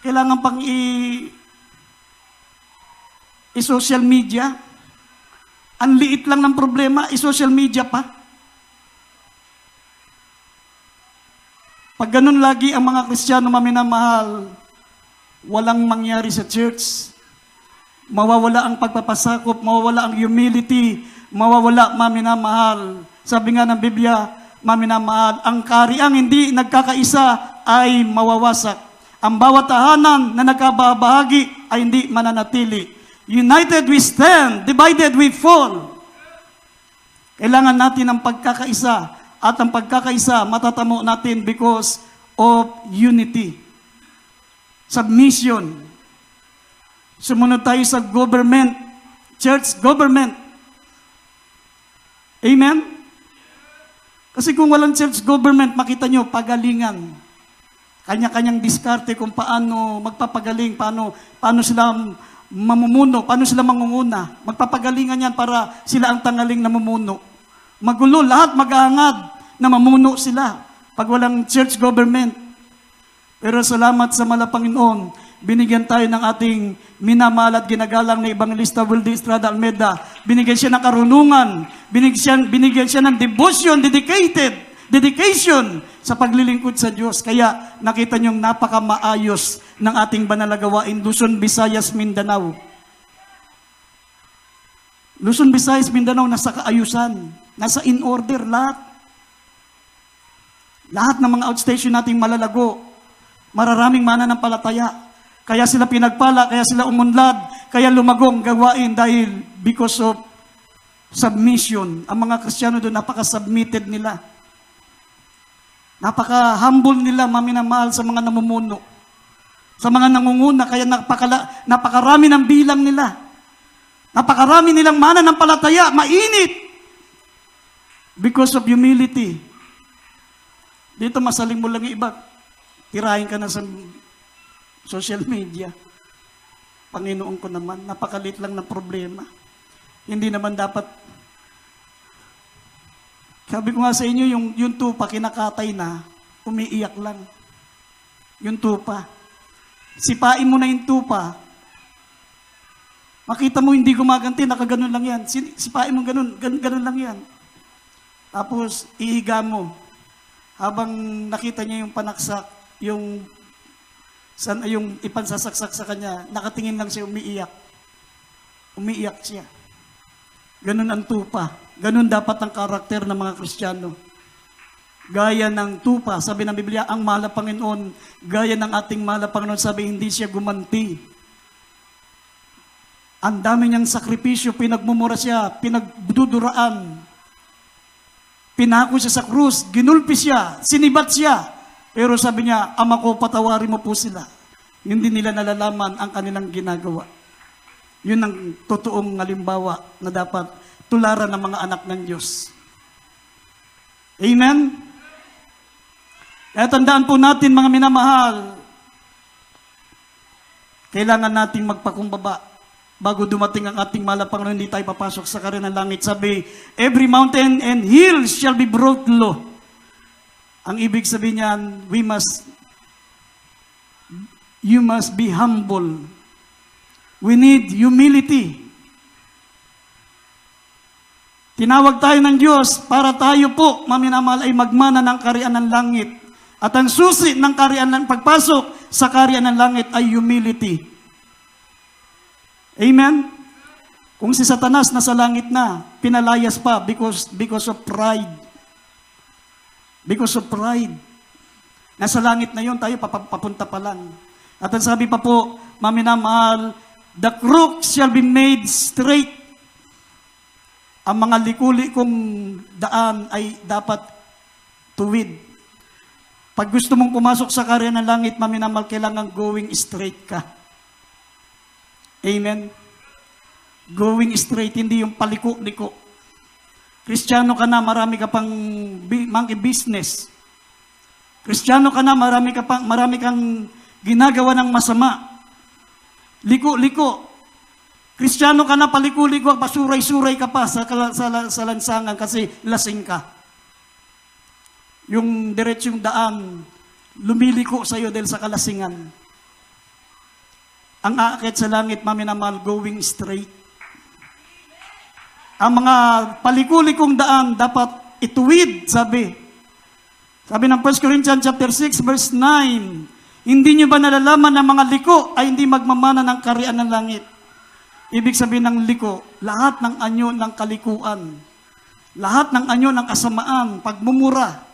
kailangan pang i-social media. Ang liit lang ng problema, i-social media pa. Pag ganun lagi ang mga Kristiyano maminamahal, walang mangyari sa church. Mawawala ang pagpapasakop, mawawala ang humility, mawawala maminamahal. Sabi nga ng Biblia, maminamahal, ang kahariang hindi nagkakaisa ay mawawasak. Ang bawat tahanan na nagkabahagi ay hindi mananatili. United we stand, divided we fall. Kailangan natin ang pagkakaisa, at ang pagkakaisa matatamo natin because of unity. Submission. Sumunod tayo sa government, church government. Amen? Kasi kung walang church government, makita nyo, pagalingan. Kanya-kanyang diskarte kung paano magpapagaling, paano sila mamumuno. Paano sila mangunguna? Magpapagalingan yan para sila ang tangaling namumuno. Magulo, lahat mag-aangad na mamuno sila pag walang church government. Pero salamat sa Panginoon, binigyan tayo ng ating minamahal at ginagalang na Evangelista Wildy Estrada Almeida. Binigyan siya ng karunungan, binigyan siya ng devotion, dedication sa paglilingkod sa Diyos. Kaya nakita niyong napakamaayos ng ating banal na gawain, Luzon, Visayas, Mindanao. Luzon, Visayas, Mindanao, nasa kaayusan, nasa in order lahat. Lahat ng mga outstation nating malalago, mararaming mananampalataya. Kaya sila pinagpala, kaya sila umunlad, kaya lumagong gawain dahil because of submission. Ang mga Kristiyano doon, napaka-submitted nila. Napaka-humble nila, maminamahal sa mga namumuno. Sa mga nangunguna, kaya napakarami ng bilang nila. Napakarami nilang mananampalataya, mainit. Because of humility. Dito masaling mo lang yung iba. Tirahin ka na sa social media. Panginoon ko naman, napakalit lang ng problema. Hindi naman dapat, sabi ko nga sa inyo, yung tupa, kinakatay na, umiiyak lang. Yung tupa. Sipain mo na yung tupa. Makita mo hindi gumaganti, nakaganon lang yan. Sipain mo ganun lang yan. Tapos, ihiga mo. Habang nakita niya yung panaksak, yung ipansasaksak sa kanya, nakatingin lang siya, umiiyak. Umiiyak siya. Ganun ang tupa. Ganun dapat ang karakter ng mga Kristiyano. Gaya ng tupa, sabi ng Biblia, ang mahal na Panginoon, gaya ng ating mahal na Panginoon, sabi, hindi siya gumanti. Ang dami niyang sakripisyo, pinagmumura siya, pinagduduraan. Pinako siya sa krus, ginulpi siya, sinibat siya. Pero sabi niya, Ama ko, patawarin mo po sila. Hindi nila nalalaman ang kanilang ginagawa. Yun ang totoong halimbawa na dapat tularan ng mga anak ng Diyos. Amen? Kaya tandaan po natin, mga minamahal, kailangan nating magpakumbaba bago dumating ang ating mahal na Panginoon, hindi tayo papasok sa karya ng langit. Sabi, every mountain and hill shall be brought low. Ang ibig sabihin niyan, you must be humble. We need humility. Tinawag tayo ng Diyos para tayo po, maminamahal, ay magmana ng kariyan ng langit. At ang susi ng kariyan ng pagpasok sa kariyan ng langit ay humility. Amen? Kung si Satanas nasa langit na, pinalayas pa because of pride. Because of pride. Nasa langit na yon, tayo papunta pa lang. At ang sabi pa po, maminamahal, the crook shall be made straight. Ang mga likuli-kong daan ay dapat tuwid. Pag gusto mong pumasok sa karya ng langit, maminamahal, kailangan going straight ka. Amen? Going straight, hindi yung paliko-liko. Kristiyano ka na, marami ka pang monkey business. Kristiyano ka na, marami kang ginagawa ng masama. Liko-liko. Kristiyano ka na, paliko-liko, pasuray-suray ka pa sa lansangan kasi lasing ka. Yung diretsong daan, lumiliko sa iyo dahil sa kalasingan. Ang aakyat sa langit, maminamahal, going straight. Ang mga palikulikong daan dapat ituwid, sabi. Sabi ng 1 Corinthians chapter 6 verse 9, hindi nyo ba nalalaman na mga liko ay hindi magmamana ng kariyan ng langit? Ibig sabihin ng liko, lahat ng anyo ng kalikuan, lahat ng anyo ng kasamaan, pagmumura,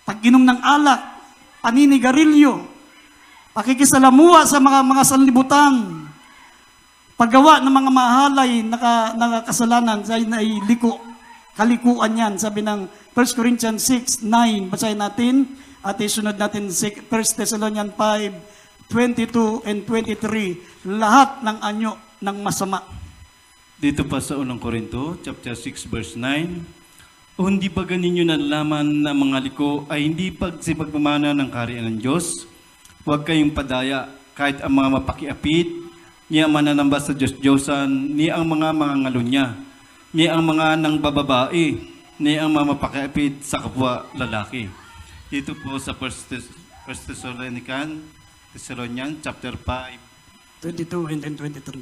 pag-inom ng alak, paninigarilyo, pakikisalamuha sa mga sanlibutan, paggawa ng mga mahalay na kasalanan ay liko. Kalikuan yan. Sabi ng 1 Corinthians 6:9. Basahin natin at isunod natin 1 Thessalonians 5:22 and 23. Lahat ng anyo ng masama. Dito pa sa unang Korinto, chapter 6, verse 9, o hindi ba ganinyo nalalaman na mga liko ay hindi pagsipagpamana ng kaharian ng Diyos? Huwag kayong padaya kahit ang mga mapakiapit ni ang mananamba sa Diyos-Diyosan, ni ang mga mangangalunya, ni ang mga nang bababae, ni ang mamapakiapid sa kapwa lalaki. Dito po sa 1 Thessalonians chapter 5, 22 and then 23.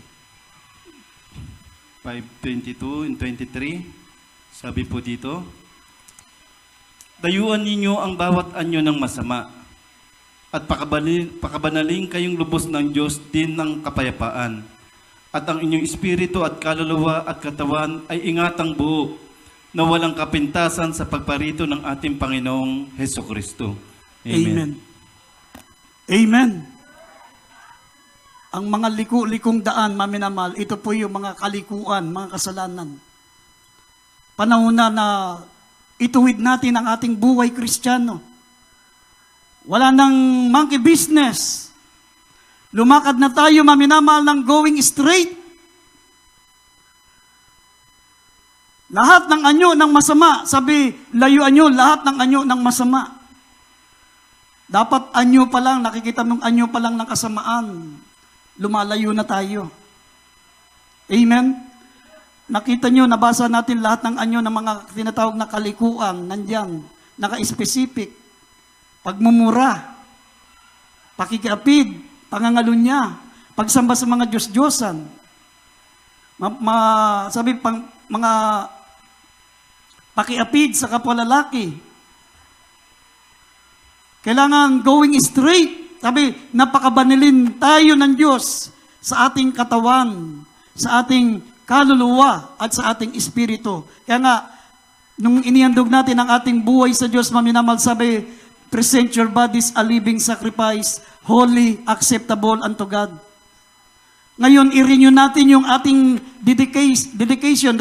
5:22 and 23. Sabi po dito, dayuan ninyo ang bawat anyo ng masama at pakabanaling kayong lubos ng Diyos din ng kapayapaan. At ang inyong espiritu at kaluluwa at katawan ay ingatang buo na walang kapintasan sa pagparito ng ating Panginoong Hesukristo. Amen. Amen. Ang mga liku-likong daan, maminamal, ito po yung mga kalikuan, mga kasalanan. Panahon na ituwid natin ang ating buhay Kristiyano. Wala nang monkey business. Lumakad na tayo, maminamal, ng going straight. Lahat ng anyo ng masama, sabi, layuan nyo lahat ng anyo ng masama. Dapat anyo pa lang, nakikita mong anyo pa lang ng kasamaan. Lumalayo na tayo. Amen? Nakita nyo, nabasa natin lahat ng anyo ng mga tinatawag na kalikuan, nandyan, naka-specific. Pagmumura, pakikiapid, pangangalunya, pagsamba sa mga Diyos-Diyosan. Sabi, mga pakiapid sa kapwa lalaki. Kailangan going straight. Sabi, napakabanilin tayo ng Diyos sa ating katawan, sa ating kaluluwa, at sa ating espiritu. Kaya nga, nung inihandog natin ang ating buhay sa Diyos, maminamal, sabi, present your bodies a living sacrifice, holy, acceptable unto God. Ngayon, i-renew natin yung ating rededication.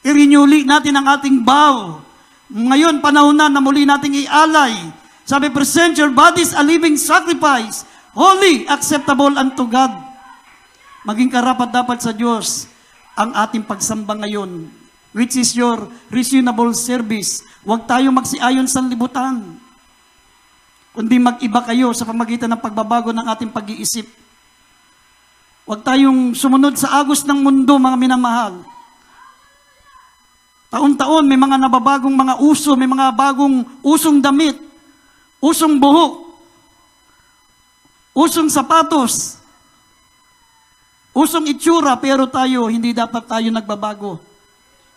I-renew natin ang ating vow. Ngayon, panahon na muli nating ialay. Sabi, present your bodies a living sacrifice, holy, acceptable unto God. Maging karapat-dapat sa Diyos ang ating pagsamba ngayon, which is your reasonable service. Huwag tayo magsiayon sa libutan, kundi mag-iba kayo sa pamagitan ng pagbabago ng ating pag-iisip. Huwag tayong sumunod sa agos ng mundo, mga minamahal. Taon-taon may mga nababagong mga uso, may mga bagong usong damit, usong buhok, usong sapatos, usong itsura, pero tayo, hindi dapat tayo nagbabago.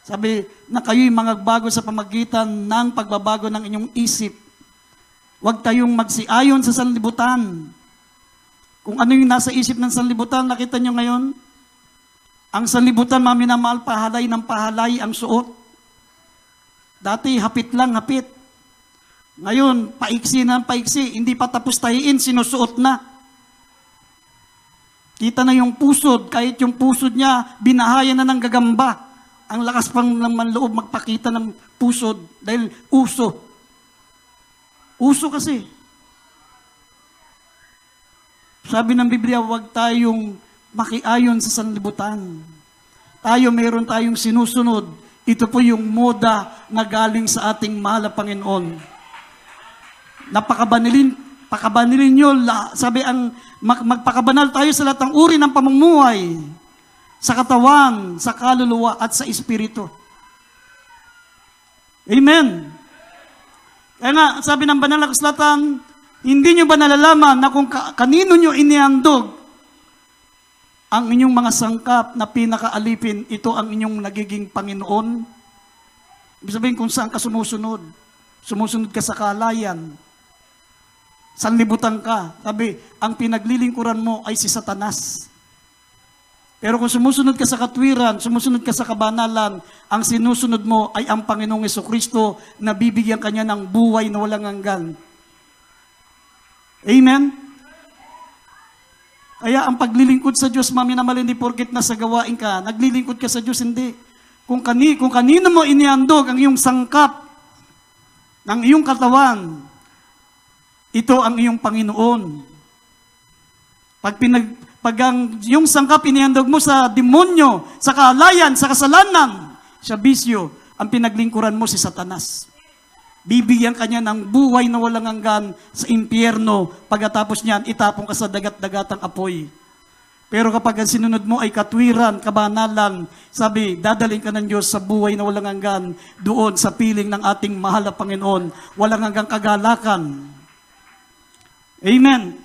Sabi na kayo'y magbago sa pamagitan ng pagbabago ng inyong isip. Huwag tayong magsiayon sa sanlibutan. Kung ano yung nasa isip ng sanlibutan, nakita nyo ngayon? Ang sanlibutan, maminamahal, pahalay ng pahalay ang suot. Dati, hapit lang, hapit. Ngayon, paiksi na paiksi, hindi pa tapos tahiin, sinusuot na. Kita na yung pusod, kahit yung pusod niya, binahayan na ng gagamba. Ang lakas pang naman loob magpakita ng pusod dahil uso. Uso kasi. Sabi ng Biblia, huwag tayong makiayon sa sanlibutan. Meron tayong sinusunod. Ito po yung moda na galing sa ating mahal na Panginoon. Pakabanilin nyo, sabi magpakabanal tayo sa lahat ng uri ng pamumuhay, sa katawan, sa kaluluwa, at sa espiritu. Amen. Kaya nga, sabi ng banal na kasulatan, hindi nyo ba nalalaman na kung kanino nyo inihandog ang inyong mga sangkap na pinakaalipin, ito ang inyong nagiging Panginoon? Ibig sabihin kung saan ka sumusunod. Sumusunod ka sa kalayan. Sanlibutan ka. Sabi, ang pinaglilingkuran mo ay si Satanas. Pero kung sumusunod ka sa katwiran, sumusunod ka sa kabanalan, ang sinusunod mo ay ang Panginoong Hesukristo na bibigyan kanya ng buhay na walang hanggan. Amen? Kaya ang paglilingkod sa Diyos, maminamahal, hindi porket nasa gawain ka, naglilingkod ka sa Diyos, hindi. Kung kanino mo inihandog ang iyong sangkap ng iyong katawan, ito ang iyong Panginoon. Pag ang iyong sangkap inihandog mo sa demonyo, sa kaalayan, sa kasalanan, sa bisyo, ang pinaglingkuran mo si Satanas. Bibigyan kanya ng buhay na walang hanggan sa impyerno. Pagkatapos niyan, itapong ka sa dagat-dagatang apoy. Pero kapag ang sinunod mo ay katwiran, kabanalan, sabi, dadaling ka ng Diyos sa buhay na walang hanggan, doon sa piling ng ating mahal na Panginoon, walang hanggang kagalakan. Amen.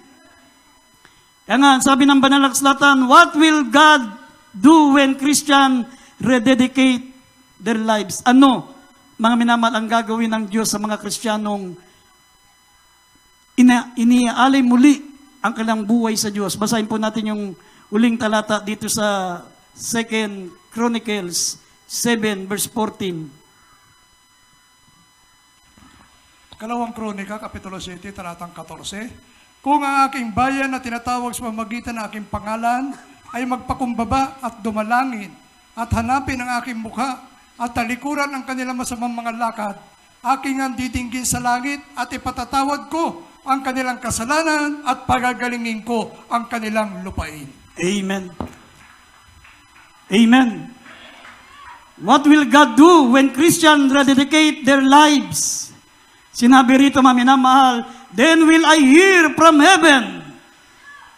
Kaya nga, sabi ng banal na kasulatan, what will God do when Christian rededicate their lives? Ano, mga minamahal, ang gagawin ng Diyos sa mga Kristiyanong iniaalay muli ang kanilang buhay sa Diyos? Basahin po natin yung uling talata dito sa 2 Chronicles 7 verse 14. Kalawang Kronika, Kapitulo 7, talatang 14. Kung ang aking bayan na tinatawag sa pamamagitan ng aking pangalan ay magpakumbaba at dumalangin at hanapin ang aking mukha at talikuran ang kanilang masamang mga lakad, aking ang titinggin sa langit at ipatatawad ko ang kanilang kasalanan at pagagalingin ko ang kanilang lupain. Amen. Amen. What will God do when Christians rededicate their lives? Sinabi rito, mga minamahal, then will I hear from heaven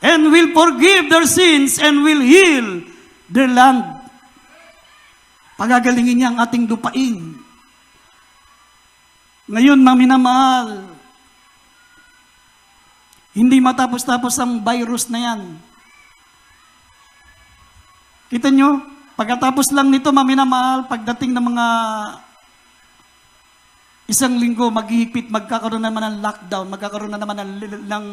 and will forgive their sins and will heal their land. Pagagalingin niya ang ating lupain. Ngayon, mga minamahal, hindi matapos-tapos ang virus na yan. Kita nyo, pagkatapos lang nito, mga minamahal, pagdating ng mga isang linggo, maghihigpit, magkakaroon naman ng lockdown, magkakaroon na naman ng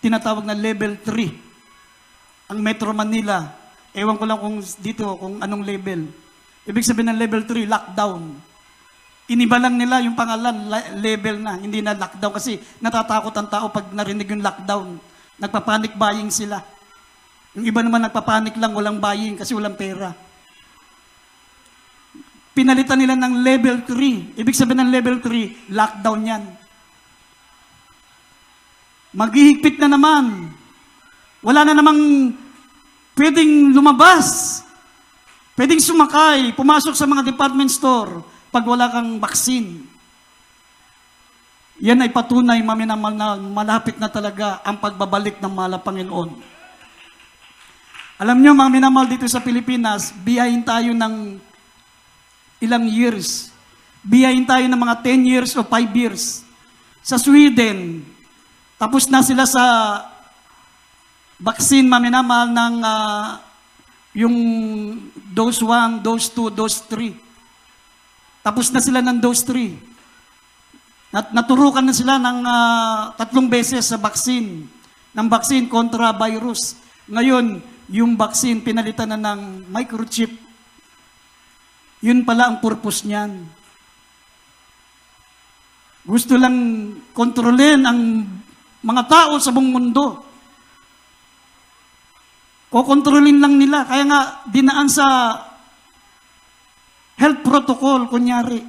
tinatawag na level 3. Ang Metro Manila, ewan ko lang kung dito, kung anong level. Ibig sabihin ng level 3, lockdown. Iniba lang nila yung pangalan, level na, hindi na lockdown kasi natatakot ang tao pag narinig yung lockdown. Nagpa-panic buying sila. Yung iba naman nagpa-panic lang, walang buying kasi walang pera. Pinalitan nila ng level 3. Ibig sabihin ng level 3, lockdown yan. Maghihigpit na naman. Wala na namang pwedeng lumabas. Pwedeng sumakay, pumasok sa mga department store pag wala kang vaccine. Yan ay patunay, maminamal, na malapit na talaga ang pagbabalik ng mahal na Panginoon. Alam nyo, mga minamahal, dito sa Pilipinas, biyahin tayo ng ilang years. Biyahin tayo ng mga 10 years o 5 years. Sa Sweden, tapos na sila sa vaccine, mga minamahal, ng yung dose 1, dose 2, dose 3. Tapos na sila ng dose 3. Naturukan na sila ng 3 beses sa vaccine. Ng vaccine kontra virus. Ngayon, yung vaccine pinalitan na ng microchip. Yun pala ang purpose niyan. Gusto lang kontrolin ang mga tao sa buong mundo. Kokontrolin lang nila. Kaya nga, dinaan sa health protocol, kunyari.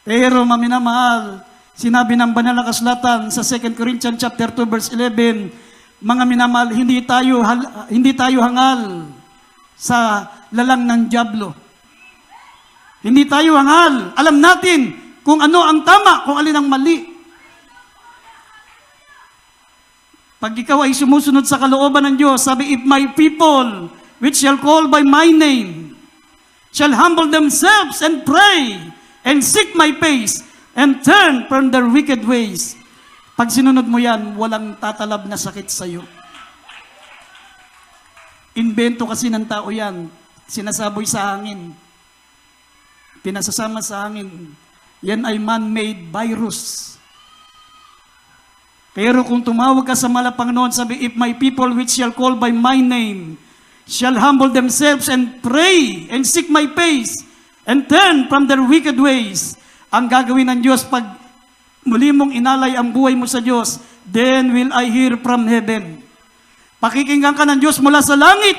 Pero, maminamahal, sinabi ng banal na kasulatan sa 2 Corinthians chapter 2 verse 11, mga minamahal, hindi tayo hangal sa lalang ng dyablo. Hindi tayo hangal. Alam natin kung ano ang tama, kung alin ang mali. Pag ikaw ay sumusunod sa kalooban ng Diyos, sabi, if my people, which shall call by my name, shall humble themselves and pray, and seek my face, and turn from their wicked ways. Pag sinunod mo yan, walang tatalab na sakit sa iyo. Invento kasi ng tao yan. Sinasaboy sa hangin. Pinasasama sa hangin. Yan ay man-made virus. Pero kung tumawag ka sa mahal na Panginoon, sabi, if my people which shall call by my name shall humble themselves and pray and seek my face and turn from their wicked ways, ang gagawin ng Diyos pag muli mong inalay ang buhay mo sa Diyos, then will I hear from heaven. Pakikinggan ka ng Diyos mula sa langit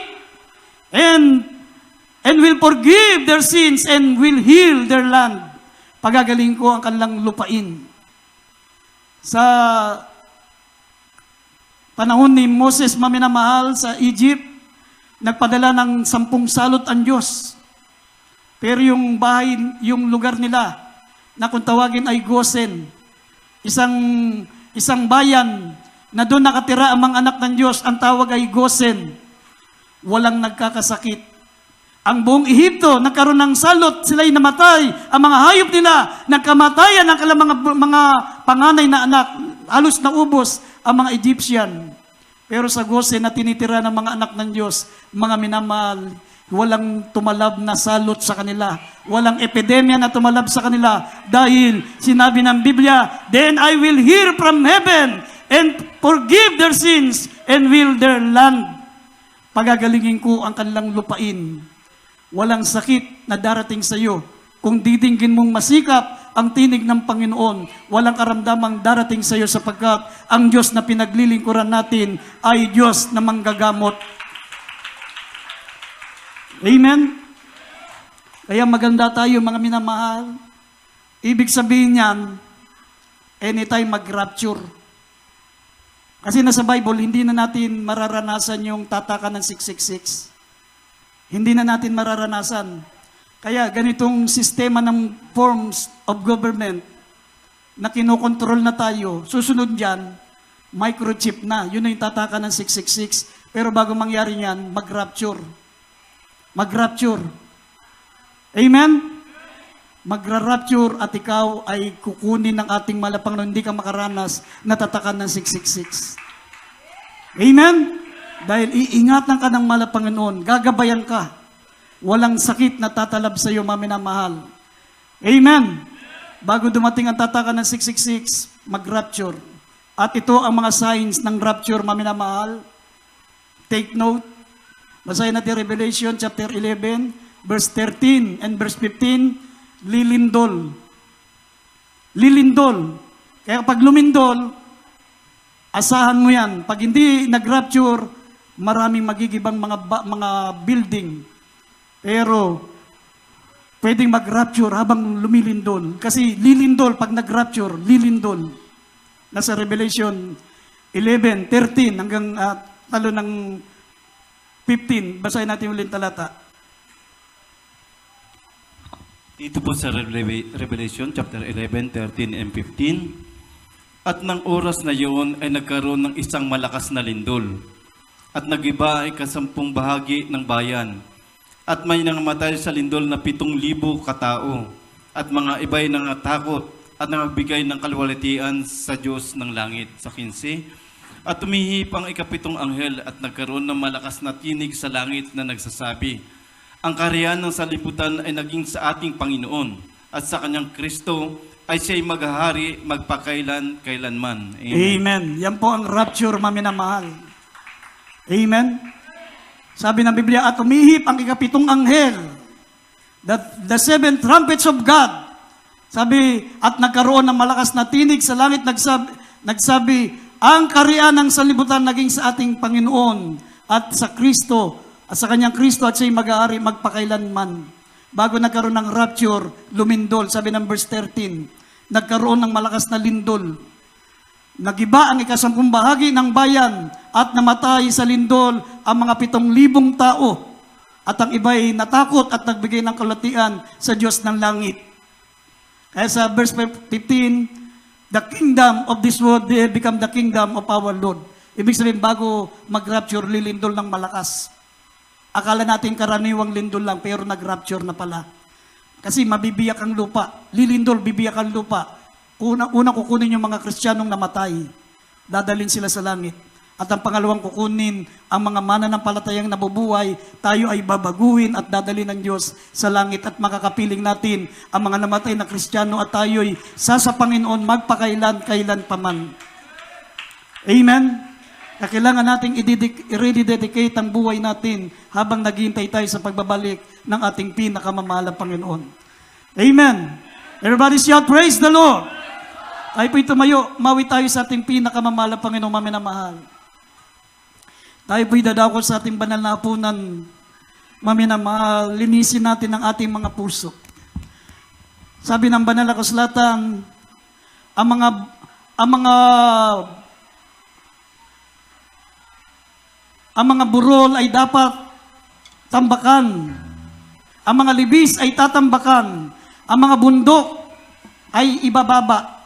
and will forgive their sins and will heal their land. Pagagaling ko ang kanilang lupain. Sa panahon ni Moses, maminamahal, sa Egypt, nagpadala ng 10 salot ang Diyos. Pero yung bahay, yung lugar nila, na kung tawagin ay Gosen, isang bayan na doon nakatira ang mga anak ng Diyos, ang tawag ay Gosen. Walang nagkakasakit. Ang buong Ehipto, nagkaroon ng salot, sila'y namatay. Ang mga hayop nila, nagkamatayan ang kanilang mga panganay na anak. Halos naubos ang mga Egyptian. Pero sa Gosen na tinitira ng mga anak ng Diyos, mga minamahal, walang tumalab na salot sa kanila. Walang epidemya na tumalab sa kanila. Dahil sinabi ng Biblia, "Then I will hear from heaven and forgive their sins and will their land." Pagagalingin ko ang kanilang lupain. Walang sakit na darating sa iyo. Kung didinggin mong masikap ang tinig ng Panginoon, walang karamdamang darating sa iyo sapagkat ang Diyos na pinaglilingkuran natin ay Diyos na manggagamot. Amen? Kaya maganda tayo mga minamahal. Ibig sabihin niyan, anytime mag-rapture. Kasi nasa Bible, hindi na natin mararanasan yung tatakan ng 666. Hindi na natin mararanasan. Kaya ganitong sistema ng forms of government na kinokontrol na tayo, susunod dyan, microchip na. Yun na yung tatakan ng 666. Pero bago mangyari yan, mag-rapture. Mag-rapture. Amen? Magra-rapture at ikaw ay kukunin ng ating malapang na hindi ka makaranas na tatakan ng 666. Amen? Dahil iingatan ka ng Panginoon, gagabayan ka. Walang sakit na tatalab sa iyo, maminamahal. Amen? Bago dumating ang tatakan ng 666, mag-rapture. At ito ang mga signs ng rapture, maminamahal. Take note. Basahin natin Revelation chapter 11, verse 13 and verse 15. Lilindol. Lilindol. Kaya kapag lumindol, asahan mo yan. Pag hindi nag-rapture, maraming magigibang mga building. Pero, pwedeng mag-rapture habang lumilindol. Kasi lilindol, pag nag-rapture, lilindol. Nasa Revelation 11, 13 hanggang talo ng 15. Basahin natin ulit talata. Dito po sa Revelation chapter 11, 13 and 15. At ng oras na yun ay nagkaroon ng isang malakas na lindol. At nagiba ay 10 bahagi ng bayan. At may nangamatay sa lindol na 7,000 katao. At mga iba'y nangatakot at nangagbigay ng kalwalatian sa Diyos ng langit. Sa 15. At tumihip ang ika-7 anghel at nagkaroon ng malakas na tinig sa langit na nagsasabi, "Ang kaharian ng salibutan ay naging sa ating Panginoon at sa kanyang Kristo ay siya'y maghahari magpakailan-kailanman." Amen. Amen. Yan po ang rapture, maminamahal. Amen? Sabi ng Biblia, at umihip ang ika-7 anghel, the 7 trumpets of God. Sabi, at nagkaroon ng malakas na tinig sa langit, nagsabi, ang kaharian ng sanlibutan naging sa ating Panginoon at sa Kristo, at sa kanyang Kristo at siya'y mag-aari magpakailanman. Bago nagkaroon ng rapture, lumindol. Sabi ng verse 13, nagkaroon ng malakas na lindol. Nagiba ang ika-10 bahagi ng bayan at namatay sa lindol ang mga 7,000 tao. At ang iba'y natakot at nagbigay ng kalatian sa Diyos ng langit. Kaya sa verse 15, the kingdom of this world they become the kingdom of our Lord. Ibig sabihin, bago mag-rapture, lilindol ng malakas. Akala natin karaniwang lindol lang, pero nag-rapture na pala. Kasi mabibiyak ang lupa. Lilindol, bibiyak ang lupa. Una kukunin yung mga Kristiyanong namatay. Dadalhin sila sa langit. At ang pangalawang kukunin ang mga mananampalatayang nabubuhay, tayo ay babaguhin at dadalhin ng Diyos sa langit at makakapiling natin ang mga namatay na Kristiyano at tayo'y sa Panginoon magpakailan-kailan paman. Amen? Kailangan nating i-rededicate ang buhay natin habang naghihintay tayo sa pagbabalik ng ating pinakamamahalang Panginoon. Amen. Everybody shout, praise the Lord. Tayo po'y tumayo, mawi tayo sa ating pinakamamahalang Panginoon, maminamahal. Tayo po'y dadako sa ating banal na hapunan, maminamahal, linisin natin ang ating mga puso. Sabi ng banal na kasulatan, ang mga burol ay dapat tambakan. Ang mga libis ay tatambakan. Ang mga bundok ay ibababa.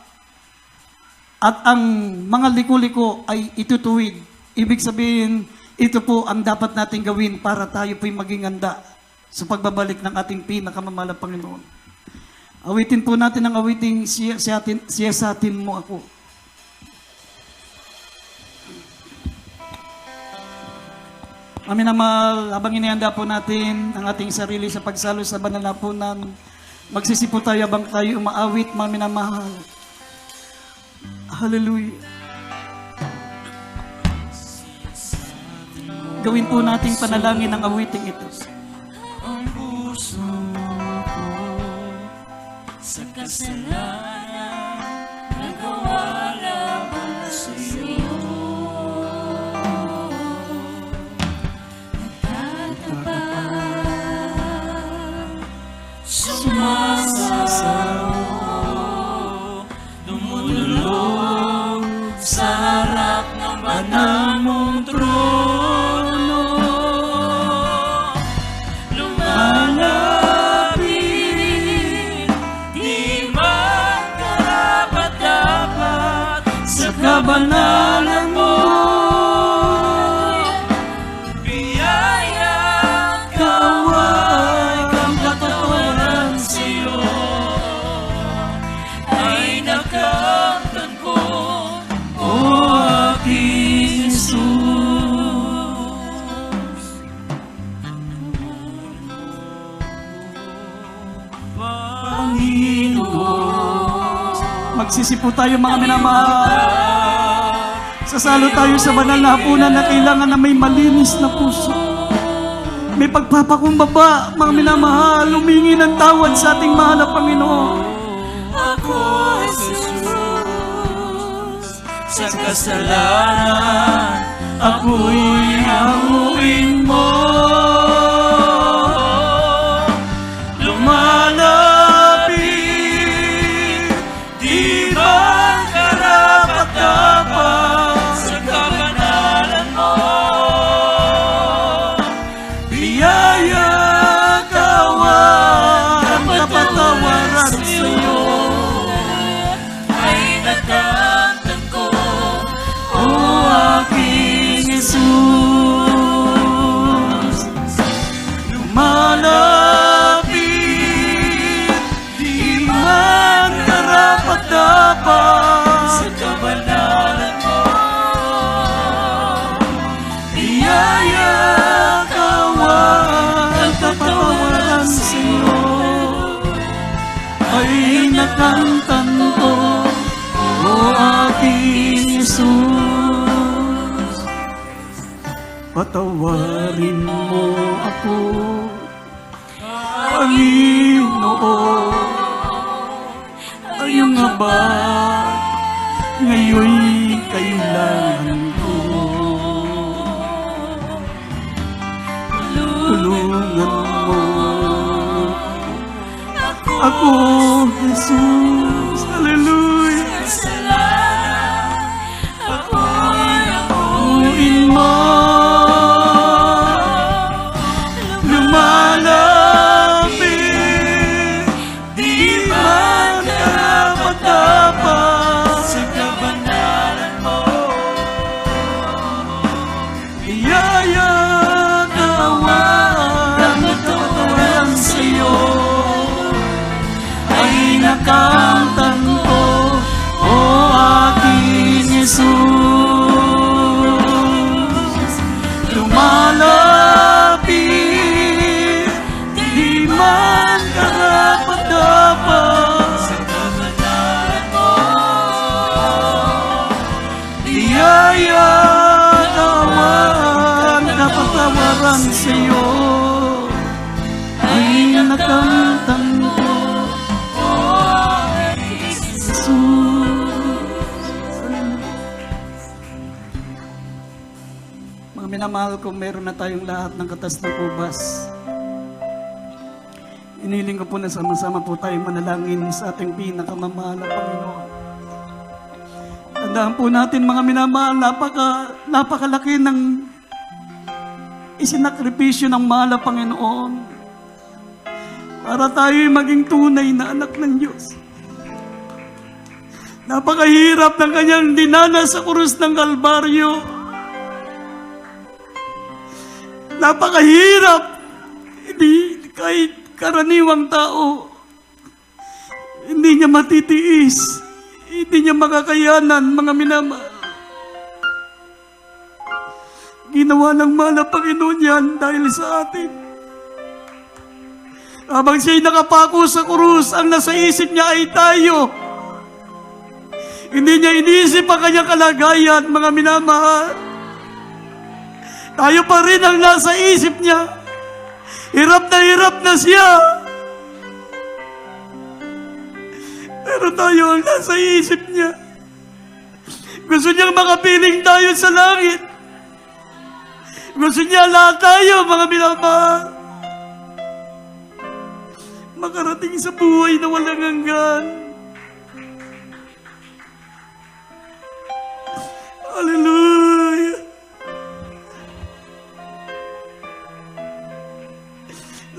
at ang mga liko-liko ay itutuwid. Ibig sabihin, ito po ang dapat natin gawin para tayo po'y maging handa sa pagbabalik ng ating pinakamamahalang Panginoon. Awitin po natin ang awiting siya sa atin mo ako. Amin na mahal, habang inihanda po natin ang ating sarili sa pagsalo sa banal na hapunan, magsisipo tayo habang tayo umaawit, amin na mahal. Hallelujah. Gawin po nating panalangin ang awiting ito. Ang puso ko sa kasalanan nagawa lamang sa iyo. Sumasayaw, dumulog sa harap ng banal mong trono. Lumalapit, di man karapat-dapat sa kabanalan mo. Biyaya kaway kang katawaran sa'yo ay nakamtan ko, o aking Jesus. Panginoon, Magsisipo tayo mga minamahal. Sasalo tayo sa banal na hapunan na kailangan na may malinis na puso. May pagpapakumbaba, mga minamahal, humingi ng tawad sa ating mahal na Panginoon. ako, Jesus, sa kasalanan ako'y hanguin mo. Lumalapit, di ba karapat-dapat sa kabanalan mo. Biyaya kawan, kapatawaran sa'yo ay nakamtan ko, o aking Jesus. Lumalapit, di man karapat-dapat sa kabanalan mo. Biyaya kawan, kapatawaran sa'yo ay nakamtan ko, o aking Jesus. Patawarin mo ako, Panginoon. Ang iyong habag, ngayon'y kailangan ko. Tulungan mo ako, Jesus. Hallelujah. Kasalanan ako'y Hanguin mo. Lumalapit, di man karapat-dapat sa kabanalan mo. Biyaya kawan, kapatawaran sa'yo ay nakamtan ko, o aking Jesus. Lumalapit, di man karapat-dapat Sa kabanalan mo. biyaya kawan, kapatawaran sa'yo ay nakamtan ko, Jesus. Mga minamahal ko, meron na tayong lahat ng katas ng ubas. Iniling ko po na sama-sama po tayo manalangin sa ating pinakamamahal na Panginoon. Tandaan po natin mga minamahal, napakalaki ng isinakripisyo ng mahal na Panginoon para tayo maging tunay na anak ng Diyos. Napakahirap ng kanyang dinanas sa krus ng Kalbaryo. Napakahirap. Hindi, kahit karaniwang tao, hindi niya matitiis. Hindi niya makakayanan, mga minamahal. Ginawa ng mahal na Panginoon yan dahil sa atin. Habang siya'y nakapako sa krus, ang nasa isip niya ay tayo. Hindi niya iniisip ang kanyang kalagayan, mga minamahal. Tayo pa rin ang nasa isip niya. Hirap na siya. Pero tayo ang nasa isip niya. Gusto niyang makapiling tayo sa langit. Gusto niya lahat tayo, mga minamahal, makarating sa buhay na walang hanggan. Hallelujah.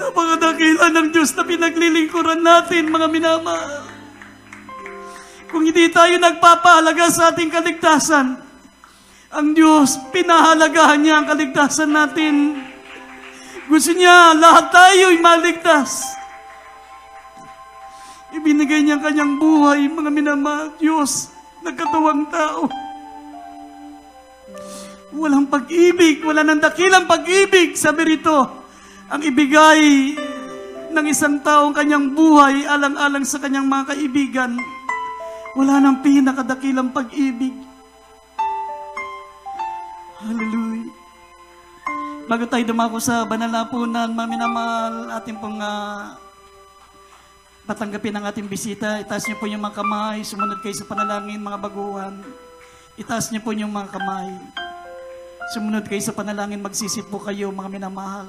Napakadakila ng Diyos na pinaglilingkuran natin, mga minamahal. Kung hindi tayo nagpapahalaga sa ating kaligtasan, ang Diyos, pinahalagahan niya ang kaligtasan natin. Gusto niya lahat tayo'y maligtas. Ibinigay niya ang kanyang buhay, mga minamahal. Diyos, nagkatawang tao. Walang pag-ibig, wala nang dakilang pag-ibig, sabi rito, ang ibigay ng isang taong kanyang buhay alang-alang sa kanyang mga kaibigan. Wala nang pinakadakilang pag-ibig. Hallelujah. Bago tayo dumako sa banal na punan, mga minamahal, ating pong patanggapin ang ating bisita. Itaas niyo po yung mga kamay, sumunod kayo sa panalangin, mga baguhan. Itaas niyo po yung mga kamay. Sumunod kayo sa panalangin, magsisip po kayo, mga minamahal.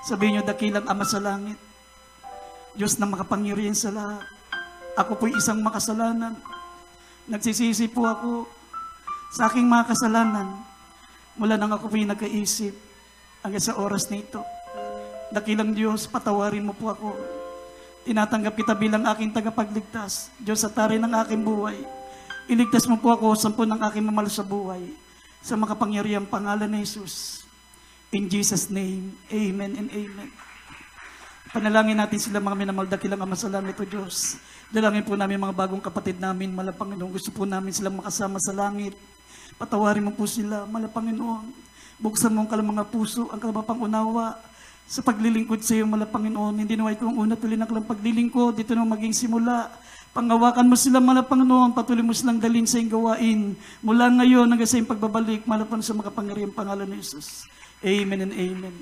Sabihin niyo, dakilang Ama sa langit, Diyos na makapangyarihan sa lahat. Ako po'y isang makasalanan. Nagsisisi po ako sa aking mga kasalanan mula nang ako po'y nagkaisip hanggang sa oras na ito. Dakilang Diyos, patawarin mo po ako. Tinatanggap kita bilang aking tagapagligtas. Diyos, sa tarin ng aking buhay, iligtas mo po ako sa ng aking mamalo sa buhay. Sa makapangyarihang pangalan ni Jesus. In Jesus' name, amen and amen. Panalangin natin sila, mga minamahal, dakilang Ama sa langit, o Diyos. Dalangin po namin mga bagong kapatid namin, mahal Panginoon. Gusto po namin silang makasama sa langit. Patawarin mo po sila, mahal Panginoon. Buksan mo ang kalang mga puso, ang kalang pangunawa sa paglilingkod sa iyo, mahal Panginoon. Hindi naway kong una tuloy na kalang paglilingkod, dito na maging simula. Panghawakan mo sila, mahal Panginoon, patuloy mo silang dalhin sa iyong gawain. Mula ngayon hanggang sa iyong pagbabalik, mahal Panginoon, sa makapangyarihang pangalan ni Jesus. Amen and amen.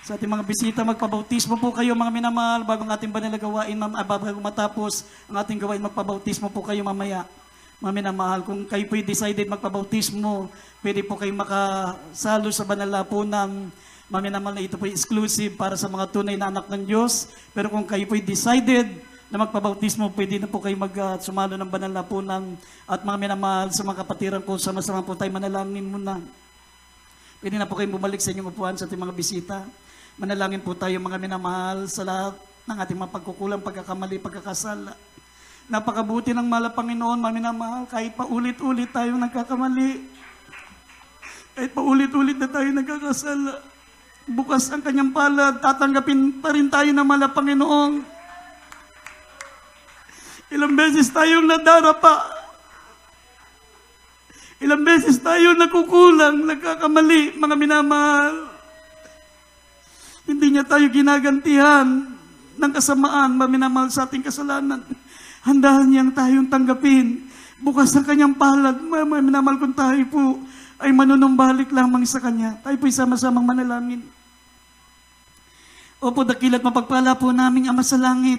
Sa ating mga bisita, magpabautismo po kayo, mga minamahal, bago ang ating banal na gawain, bago matapos ang ating gawain, magpabautismo po kayo mamaya. Mga minamahal, kung kayo po'y decided magpabautismo, pwede po kayo makasalo sa banal na punang. Mga minamahal, na ito po'y exclusive para sa mga tunay na anak ng Diyos. Pero kung kayo po'y decided na magpabautismo, pwede na po kayo sumalo ng banal na punang. At mga minamahal, sa mga kapatiran ko, sama-sama po tayo manalangin muna. Pwede na po kayong bumalik sa inyong upuan sa ating mga bisita. Manalangin po tayo, mga minamahal, sa lahat ng ating mga pagkukulang, pagkakamali, pagkakasala. Napakabuti ng mahal na Panginoon, mga minamahal, kahit pa ulit-ulit tayo nagkakamali, kahit pa ulit-ulit na tayo nagkakasala, bukas ang kanyang palad, tatanggapin pa rin tayo ng mahal na Panginoon. Ilang beses tayong nadarapa, ilang beses tayo nagkukulang, nagkakamali, mga minamahal. Hindi niya tayo ginagantihan ng kasamaan, mga minamahal, sa ating kasalanan. Handahan niyang tayong tanggapin. Bukas ang kanyang palad, mga minamahal, kung tayo po ay manunumbalik lamang sa kanya. Tayo po'y sama-samang manalangin. Opo, dakilat mapagpala po namin, Ama sa langit.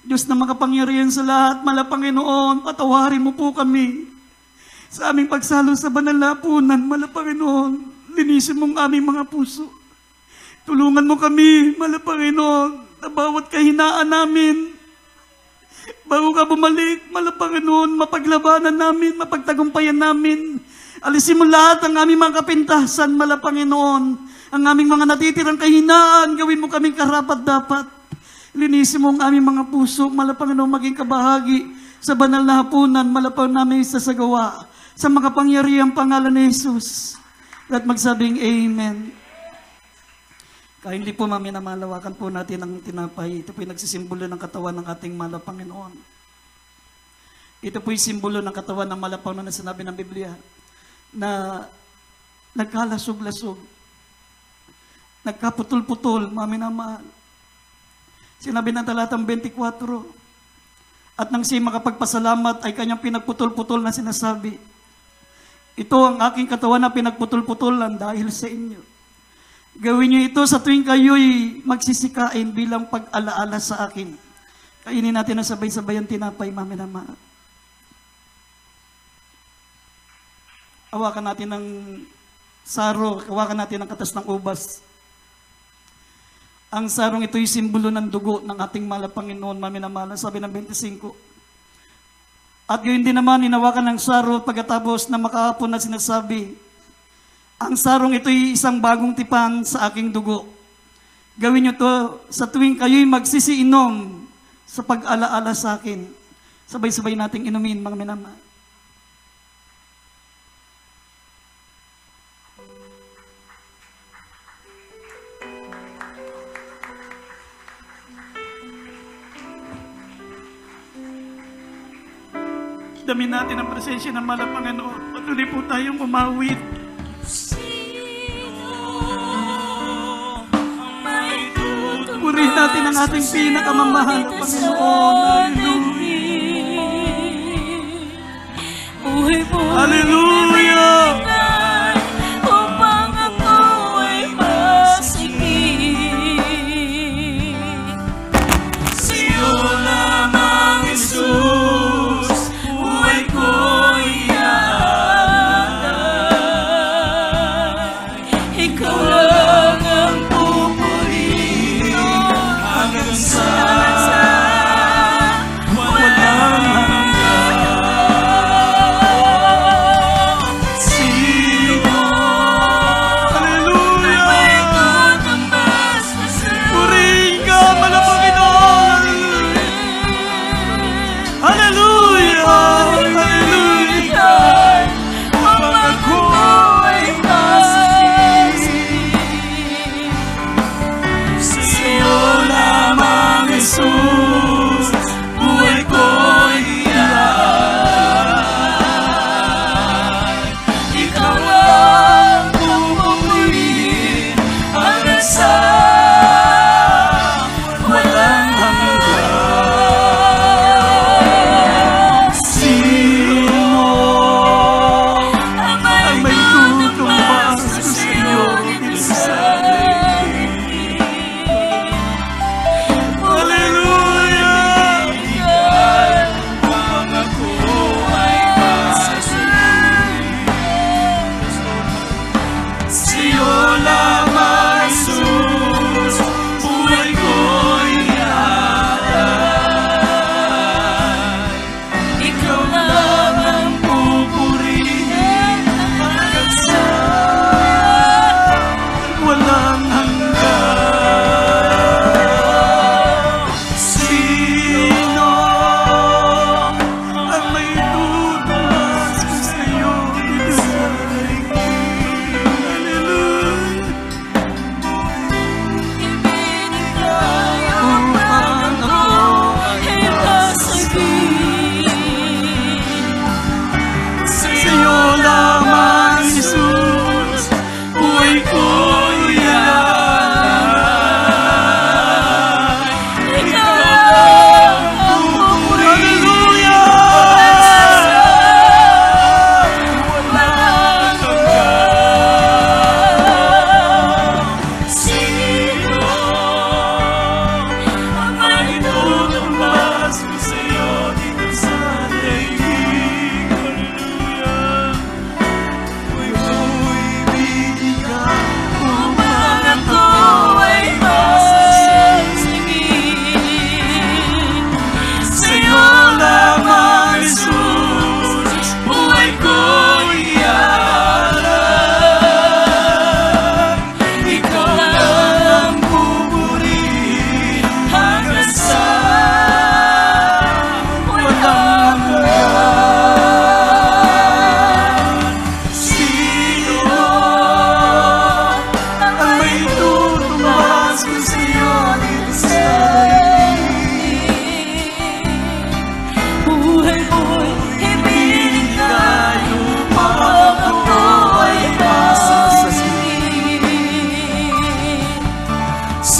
Diyos na makapangyarihan sa lahat, mahal na Panginoon, patawarin mo po kami sa aming pagsalo sa banal na punan, mahal na Panginoon. Linisin mo ang aming mga puso. Tulungan mo kami, mahal na Panginoon, na bawat kahinaan namin, bago ka bumalik, mahal na Panginoon, mapaglabanan namin, mapagtagumpayan namin. Alisin mo lahat ang aming mga kapintasan, mahal na Panginoon. Ang aming mga natitirang kahinaan, gawin mo kaming karapat-dapat. Linisin mo ang aming mga puso, mahal na Panginoon, maging kabahagi sa banal na hapunan, malapang namin isasagawa sa makapangyarihang pangalan ni Jesus. At magsabing Amen. Kaya hindi po maminamalawakan po natin ang tinapay. Ito po yung nagsisimbolo ng katawan ng ating mahal na Panginoon. Ito po yung simbolo ng katawan ng malapang na sinabi ng Biblia na nagkalasog-lasog, nagkaputol-putol, maminamahal. Sinabi ng talatang 24, at nang siya makapagpasalamat ay kanyang pinagputol-putol na sinasabi, ito ang aking katawan na pinagputol-putolan dahil sa inyo. Gawin niyo ito sa tuwing kayo'y magsisikain bilang pag-alaala sa akin. Kainin natin ang sabay-sabay ang tinapay, maminamahal. Hawakan natin ng saro, hawakan natin ang katas ng ubas. Ang sarong ito'y simbolo ng dugo ng ating mahal na Panginoon, maminamahal. Sabi ng 25. At gayon din naman, hinawakan ng saro pagkatapos na makahapon na sinasabi, ang sarong ito'y isang bagong tipan sa aking dugo. Gawin niyo to sa tuwing kayo'y magsisiinom sa pag-alaala sa akin. Sabay-sabay nating inumin, mga minamahal. Damin natin ang presensya ng mahal na Panginoon. Patuloy po tayong umawit. Purihin natin ang ating pinakamamahal na Panginoon. Hallelujah! Upang ako ay masigit. Sa'yo lamang, Jesus, buhay ko'y iaalay. Ikaw lang ang pupurihin hanggang sa walang hanggan.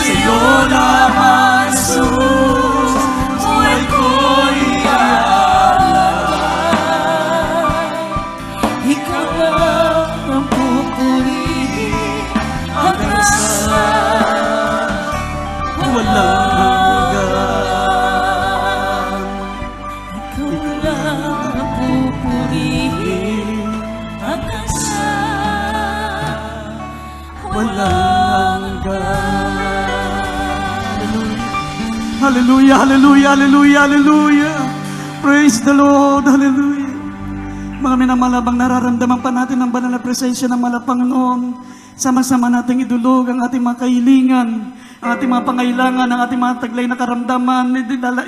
sa'yo lamang Jesus, buhay ko'y iaalay. Ikaw lang ang pupurihin hanggang sa Walang ikaw lang ang pupurihin hanggang sa walang Hallelujah, hallelujah, hallelujah, hallelujah. Praise the Lord, hallelujah. Mga minamalabang nararamdaman pa natin ang banal na presensya ng mga Panginoon. Sama-sama nating idulog ang ating mga kahilingan, ang ating mga pangailangan, ang ating mga taglay na karamdaman.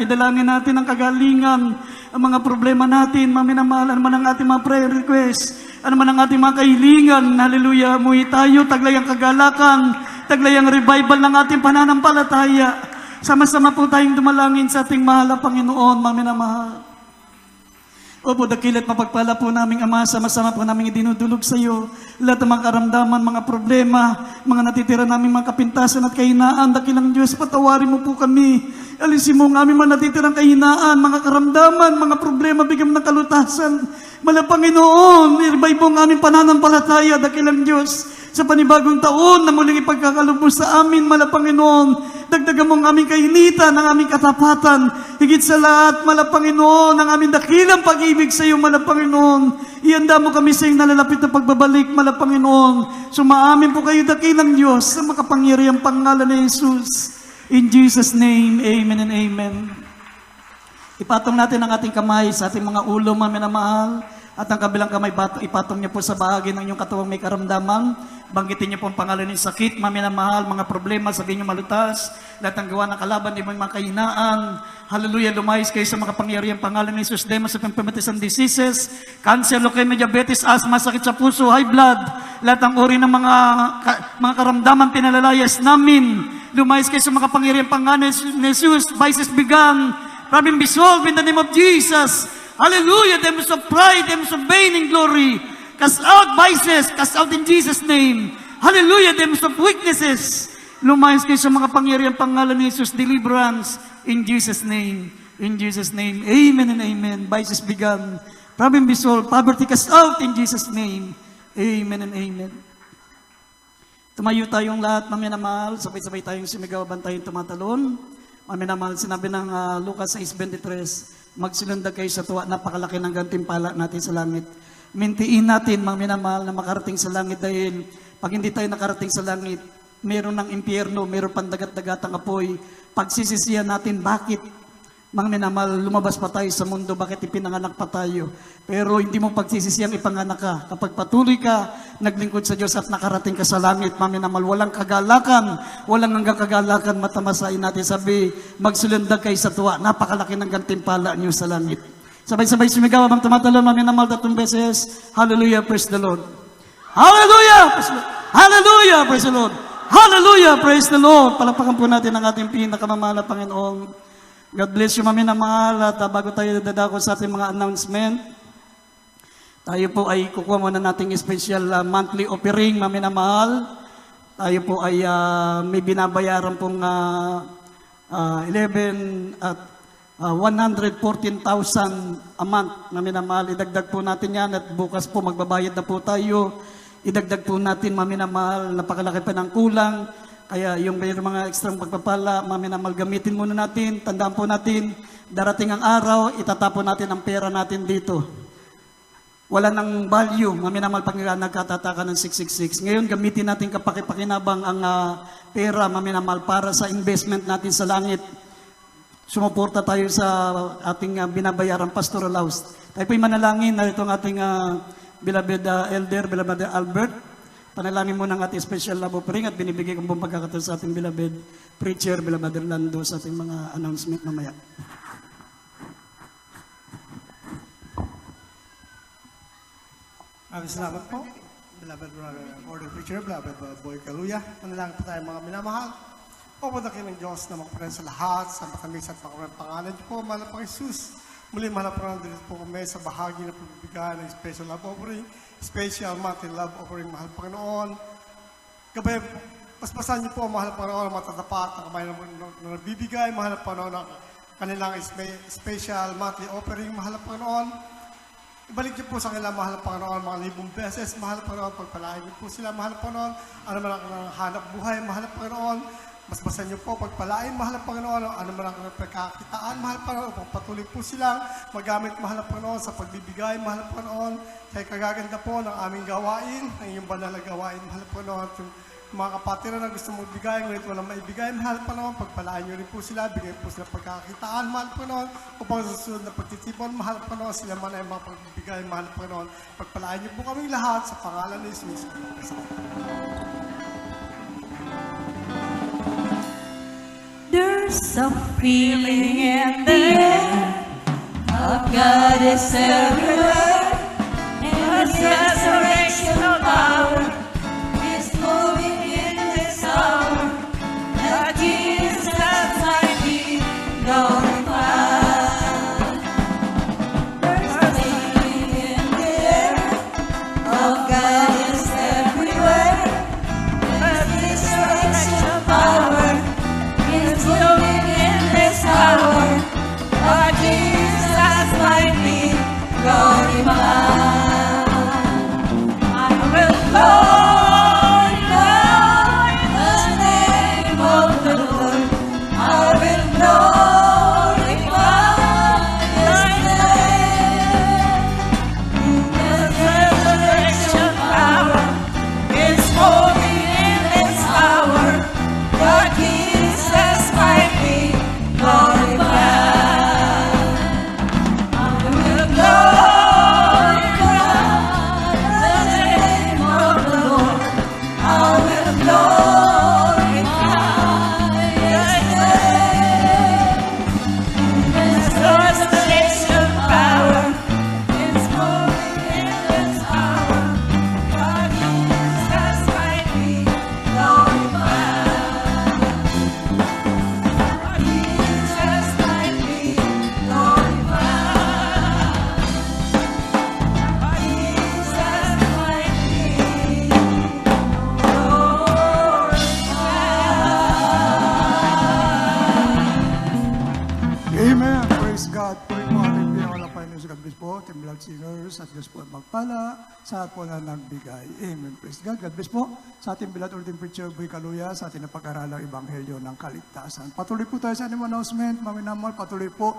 Idalangin natin ang kagalingan, ang mga problema natin, mga minamahal, ano man ang ating mga prayer request, ano man ang ating mga kahilingan. Hallelujah, muhi tayo, taglay ang kagalakan, taglay ang revival ng ating pananampalataya. Sama-sama po tayong dumalangin sa ating mahal na Panginoon, mga minamahal. Opo, dakilat mapagpala po naming Ama, sama-sama po naming idinudulog sa iyo lahat ng mga karamdaman, mga problema, mga natitira naming mga kapintasan at kahinaan. Dakilang Diyos, patawarin mo po kami. Alisin mo ang aming mga natitirang kahinaan, mga karamdaman, mga problema, bigyan mo ng kalutasan. Mala Panginoon, i-revive mo ang aming pananampalataya, dakilang Diyos. Sa panibagong taon na muling ipagkakalubos sa amin, mala Panginoon, dagdagan mo ang aming kainitan, ang aming katapatan. Higit sa lahat, mala Panginoon, ang aming dakilang pag-ibig sa iyo, mala Panginoon. Ihanda mo kami sa iyong nalalapit na pagbabalik, mala Panginoon. Sumaamin po kayo, dakilang Diyos, sa makapangyarihang pangalan ni Jesus. In Jesus' name, amen and amen. Ipatong natin ang ating kamay sa ating mga ulo, mga minamahal. At ang kabilang kamay, ipatong niyo po sa bahagi ng inyong katuwang may karamdaman. Banggitin niyo po ang pangalan ng sakit, mga minamahal, mga problema, sabihin niyo malutas. Lahat ng gawa ng kalaban, di mga kahinaan. Hallelujah, lumayas kayo sa mga pangyarihang pangalan ng Jesus. Demos of infirmities and diseases, cancer, leukemia, diabetes, asthma, sakit sa puso, high blood. Lahat ng uri ng mga karamdaman, pinalalayas namin. Lumayas kayo sa mga pangyarihang pangalan ng Jesus. Vices began, problem be solved in the name of Jesus. Hallelujah, demons of pride, demons of vain and glory. Cast out vices, cast out in Jesus' name. Hallelujah, demons of weaknesses. Lumayas kayo sa mga pangyarihang pangalan ni Jesus, deliverance in Jesus' name. In Jesus' name, amen and amen. Vices begun, problem be solved, poverty cast out in Jesus' name. Amen and amen. Tumayo tayong lahat, maminamahal, sabay-sabay tayong sumigaw, tayong tumatalon. Maminamahal, sinabi ng Lucas 6:23, magsilundag kayo sa tuwa, napakalaki ng gantimpala natin sa langit. Mintiin natin, mga minamahal, na makarating sa langit dahil pag hindi tayo nakarating sa langit, meron ng impyerno, meron pang dagat-dagatang apoy. Pagsisisihan natin, bakit? Mga minamahal, lumabas pa tayo sa mundo, bakit ipinanganak pa tayo? Pero hindi mo pagsisisiyang ipanganak ka. Kapag patuloy ka, naglingkod sa Diyos at nakarating ka sa langit, mga minamahal, walang kagalakan, walang hanggang kagalakan, matamasain natin. Sabi, magsulundag kayo sa tuwa, napakalaki ng gantimpala niyo sa langit. Sabay-sabay sumigaw, mga tumatalon, mga minamahal, 3 beses. Hallelujah, praise the Lord. Hallelujah, praise the Lord. Hallelujah, praise the Lord. Hallelujah, praise the Lord. Palakpakan po natin ang ating pinakamamahal na Panginoon. God bless you, mami na mahal. At bago tayo dadako sa ating mga announcement, tayo po ay kukuha muna nating special monthly offering, mami na mahal. Tayo po ay may binabayaran pong 11 at 114,000 a month, mami na mahal. Idagdag po natin yan at bukas po magbabayad na po tayo. Idagdag po natin, mami na mahal, napakalaki pa ng kulang. Kaya yung may mga ekstrang pagpapala, maminamal, gamitin muna natin, tandaan po natin, darating ang araw, itatapon natin ang pera natin dito. Wala nang value, maminamal, pag nagkatataka ng 666. Ngayon, gamitin natin kapakipakinabang ang pera, maminamal, para sa investment natin sa langit. Sumuporta tayo sa ating binabayarang pastoral house. Tayo po'y manalangin na itong ating beloved elder, beloved Albert. Panalangin mo ng ating special love offering at binibigay kong buong pagkakataon sa ating beloved preacher, beloved Orlando, sa ating mga announcement mamaya. Maraming salamat po, beloved order preacher, beloved Boy Kaluya. Manalangin po tayo mga minamahal. Pupuntakin ng Diyos na magpaparin sa lahat, sa matamis at makamang pangalan niyo po, mahal na Jesus. Muli mahal na dito po kami sa bahagi na pagbibigay ng special love offering, special monthly love offering, mahal Panginoon. Basbasan niyo po, mahal na Panginoon, ang matatapat na kamay na nagbibigay, mahal na Panginoon, ang kanilang special monthly offering, mahal na Panginoon. Ibalik niyo po sa kanila, mahal na Panginoon, mga libong beses, mahal na Panginoon, pagpalain niyo po sila, mahal na Panginoon, ano man ang hanap buhay, mahal na Panginoon, basbasan niyo po, pagpalain, mahal na Panginoon, ano man ang pagkakitaan, mahal na Panginoon, pagpatuloy po silang magamit, mahal na Panginoon, sa pagbibigay, mahal na Panginoon, kaya kagaganda po ng aming gawain, ang iyong banal na gawain, mahal na Panginoon, mga kapatira na gusto mong bigay, ngunit walang maibigay, mahal pa naman, pagpalaan nyo rin po sila, bigay po sila pagkakitaan, mahal pa naman, upang sa susunod na pagtitipon, mahal pa naman, sila man ay mga pagbibigay, mahal pa naman, pagpalaan nyo po kaming lahat sa pangalan ni Jesus. There's a feeling in the air of God is everywhere, and His resurrection power is moving in this hour. That Jesus might be glorified. There's a feeling in the air of God is everywhere, and His resurrection power is moving in this hour. Our Jesus might be glorified. I will glorify the name of the Lord. I will glorify His name. His resurrection power is moving in this hour. Our Jesus might be glorified. I will glorify the name of the Lord. I will glorify His name. His resurrection power is moving in this hour. Our Jesus might be glorified. Jesus might be glorified. Jesus might be glorified. Amen. Praise God. Puri po ating pinawalapay ng God bless po, Team Blood Singers, at Diyos po at magpala sa lahat po na nagbigay. Amen. Praise God. God bless po sa ating Blood Ordained Preacher Boy Kaluya sa ating napag-aralang Ebanghelyo ng Kaligtasan. Patuloy po tayo sa ating announcement, maminamal, patuloy po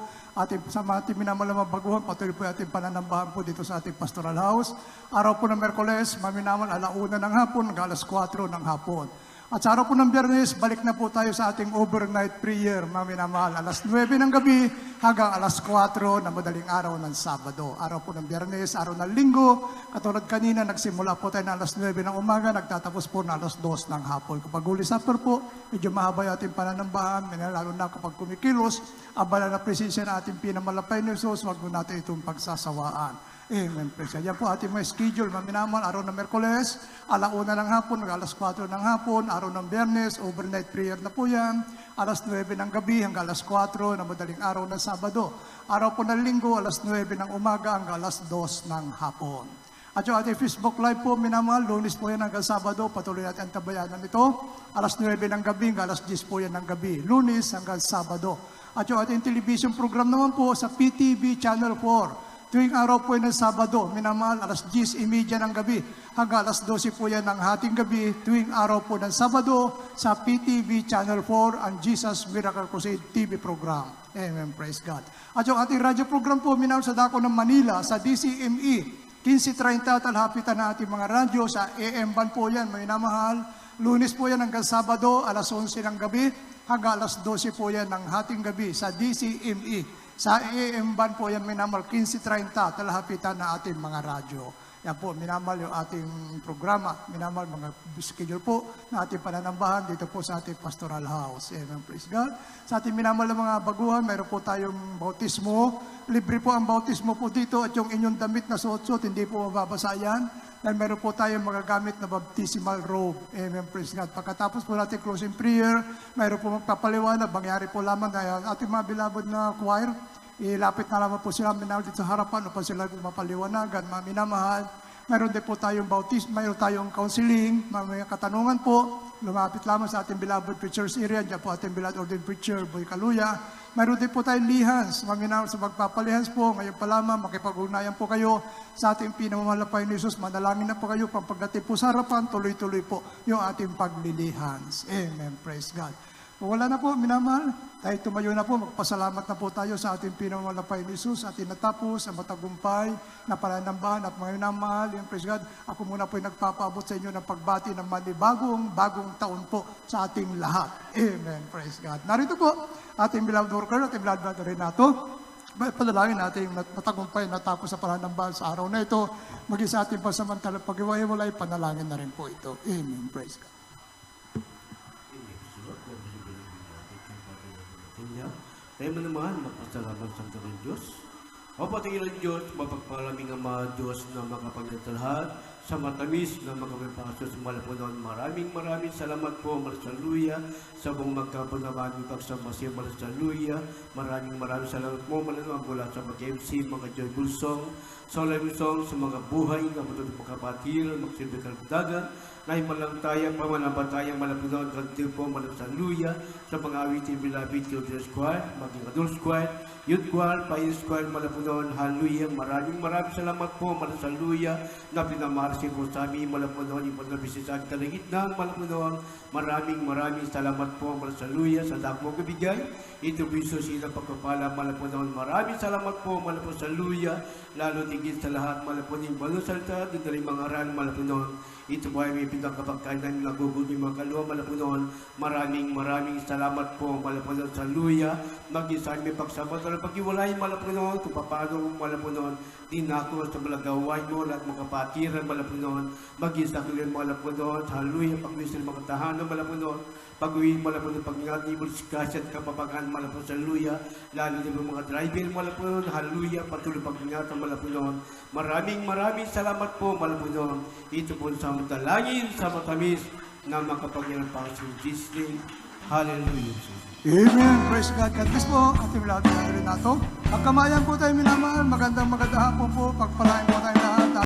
sa ating minamal na mabaguhan, patuloy po ating pananambahan po dito sa ating Pastoral House. Araw po ng Merkules, maminamal, 1:00 ng hapon, hanggang 4:00 ng hapon. At sa araw po ng Biyernes, balik na po tayo sa ating overnight prayer, maminamahal, 9:00 ng gabi hanggang 4:00 na madaling araw ng Sabado. Araw po ng Biyernes, araw ng Linggo, katulad kanina, nagsimula po tayo ng 9:00 ng umaga, nagtatapos po ng 2:00 ng hapon. Kapag Holy Supper po, medyo mahaba yung ating pananambahan, lalo na kapag kumikilos, abala na presensya ng ating pinamalapay ni Jesus, wag mo natin itong pagsasawaan. Amen. Praise God. Yan po ating mga schedule, maminaman, araw ng Merkules, 1:00 ng hapon, hanggang 4:00 ng hapon, araw ng Biyernes, overnight prayer na po yan, 9:00 ng gabi hanggang 4:00 na madaling araw ng Sabado. Araw po ng Linggo, 9:00 ng umaga hanggang 2:00 ng hapon. At yung ating Facebook Live po, minamahal, Lunes po yan hanggang Sabado, patuloy natin ang tabayanan nito, 9:00 ng gabi hanggang 10:00 po yan ng gabi, Lunes hanggang Sabado. At yung ating television program naman po sa PTV Channel 4, tuwing araw po yan ng Sabado, minamahal, 10:30 ng gabi hanggang 12:00 po yan ng hating gabi, tuwing araw po ng Sabado sa PTV Channel 4, ang Jesus Miracle Crusade TV program. Amen, praise God. At yung ating radyo program po, minamahal, sa dako ng Manila, sa DCME, 15:30, talhapitan na ating mga radyo, sa AM band po yan, minamahal, Lunes po yan hanggang Sabado, 11:00 ng gabi hanggang 12:00 po yan ng hating gabi sa DCME. Sa AM band po yan, minamal, 15:30, talahapitan na ating mga radyo. Yan po, minamal yung ating programa, minamal mga schedule po na ating pananambahan dito po sa ating Pastoral House. Amen, praise God. Sa ating minamal na mga baguhan, mayroon po tayong bautismo. Libre po ang bautismo po dito at yung inyong damit na suot-suot, hindi po mababasa yan. Dahil meron po tayong magagamit na baptismal robe. Amen, praise God. Pagkatapos po natin closing prayer, mayroon po magpapaliwanag, mangyari po lamang na ating mga beloved na choir, ilapit na lamang po sila minamahal dito sa harapan upang sila mapaliwanagan, mga minamahal. Mayroon din po tayong bautismo, mayroon tayong counseling, mga katanungan po, lumapit lamang sa ating beloved preacher's area. Diyan po ating beloved ordained preacher, Boy Kaluya. Mayroon din po tayong lihans. Maminaw sa magpapalihans po. Ngayon pa lamang, makipag-ugnayan po kayo sa ating pinamamalapay ni Jesus. Manalangin na po kayo. Pagdating po sa harapan, tuloy-tuloy po yung ating paglilihans. Amen. Praise God. Kung wala na po, minamahal, tayo tumayo na po, magpasalamat na po tayo sa ating pinamamalapay ni Jesus, ating natapos, ang matagumpay, na pananambahan at mga minamahal, yung praise God, ako muna po yung nagpapaabot sa inyo ng pagbati ng bagong taon po sa ating lahat. Amen, praise God. Narito po, ating beloved worker, ating beloved brother Renato, panalangin natin yung matagumpay natapos sa pananambahan sa araw na ito, maging sa ating pasamantalang pag-iwalay, panalangin na rin po ito. Amen, praise God. Tayo naman, magpasalamat sa Panginoon Diyos. O Panginoon Diyos, mapagpalaming Ama Diyos na makapaglatalhat sa matamis na magkapapaso sa malapunan. Maraming salamat po, Malasaluya, sa buong magkapanamang pagsamasiya, Malasaluya. Maraming salamat po, Malasaluya, mula sa mag-MC, mga Joy Bulsong, sa Song, sa mga buhay na matutong makapatir, magsilbi kalagdagan, na imalangtayang pamanabatayang malapunan, kantil po, Malasaluya, sa mga awitin bilabit, Children's Choir, maging Adult Choir, Youth Choir, Pais Choir, Malapunan, Hallelujah. Maraming salamat po, Malasaluya, na pinamarsi po sa amin, Malapunan, yung pagnabisis sa kalagitnang Malapunan. Maraming salamat po, Malasaluya, sa lahat mong kabigay. Ito po iso sila pagkapala, Malapunan. Maraming salamat po, Malasaluya, lalo tigil sa lahat, Malapunan, malusalta, dinali mga aral, Malapunan. Ito po ay may pinagkapagkainan na guguloy mga kaluwa, Malapunan. Maraming salamat po, Malapunan, sa luya. Mag-isang may pagsabat na pag-iwalay, Malapunan, kung paano, Malapunan, dinako sa malagaway mo, lahat mga kapatiran, Malapunan. Mag-isang rin, Malapunan, sa luya, pag-isang mga tahanan, Malapunan. Pag-uwi, Malapunan, pag-ingat, ibulsikas at kapapagan, Malapunan, sa luya. Lalo din mga driver, Malapunan, hallelujah, patuloy pag-ingat, Malapunan. Maraming salamat po, Malapunan. Ito po sa dalangin sa matamis na makapagyan pa sa Jesus name. Hallelujah. Amen. Praise God. God bless po. Ating lahat na rin nato. Pagkamayan po tayo minamahal. Magandang hapon po. Pagpalain po tayo lahat.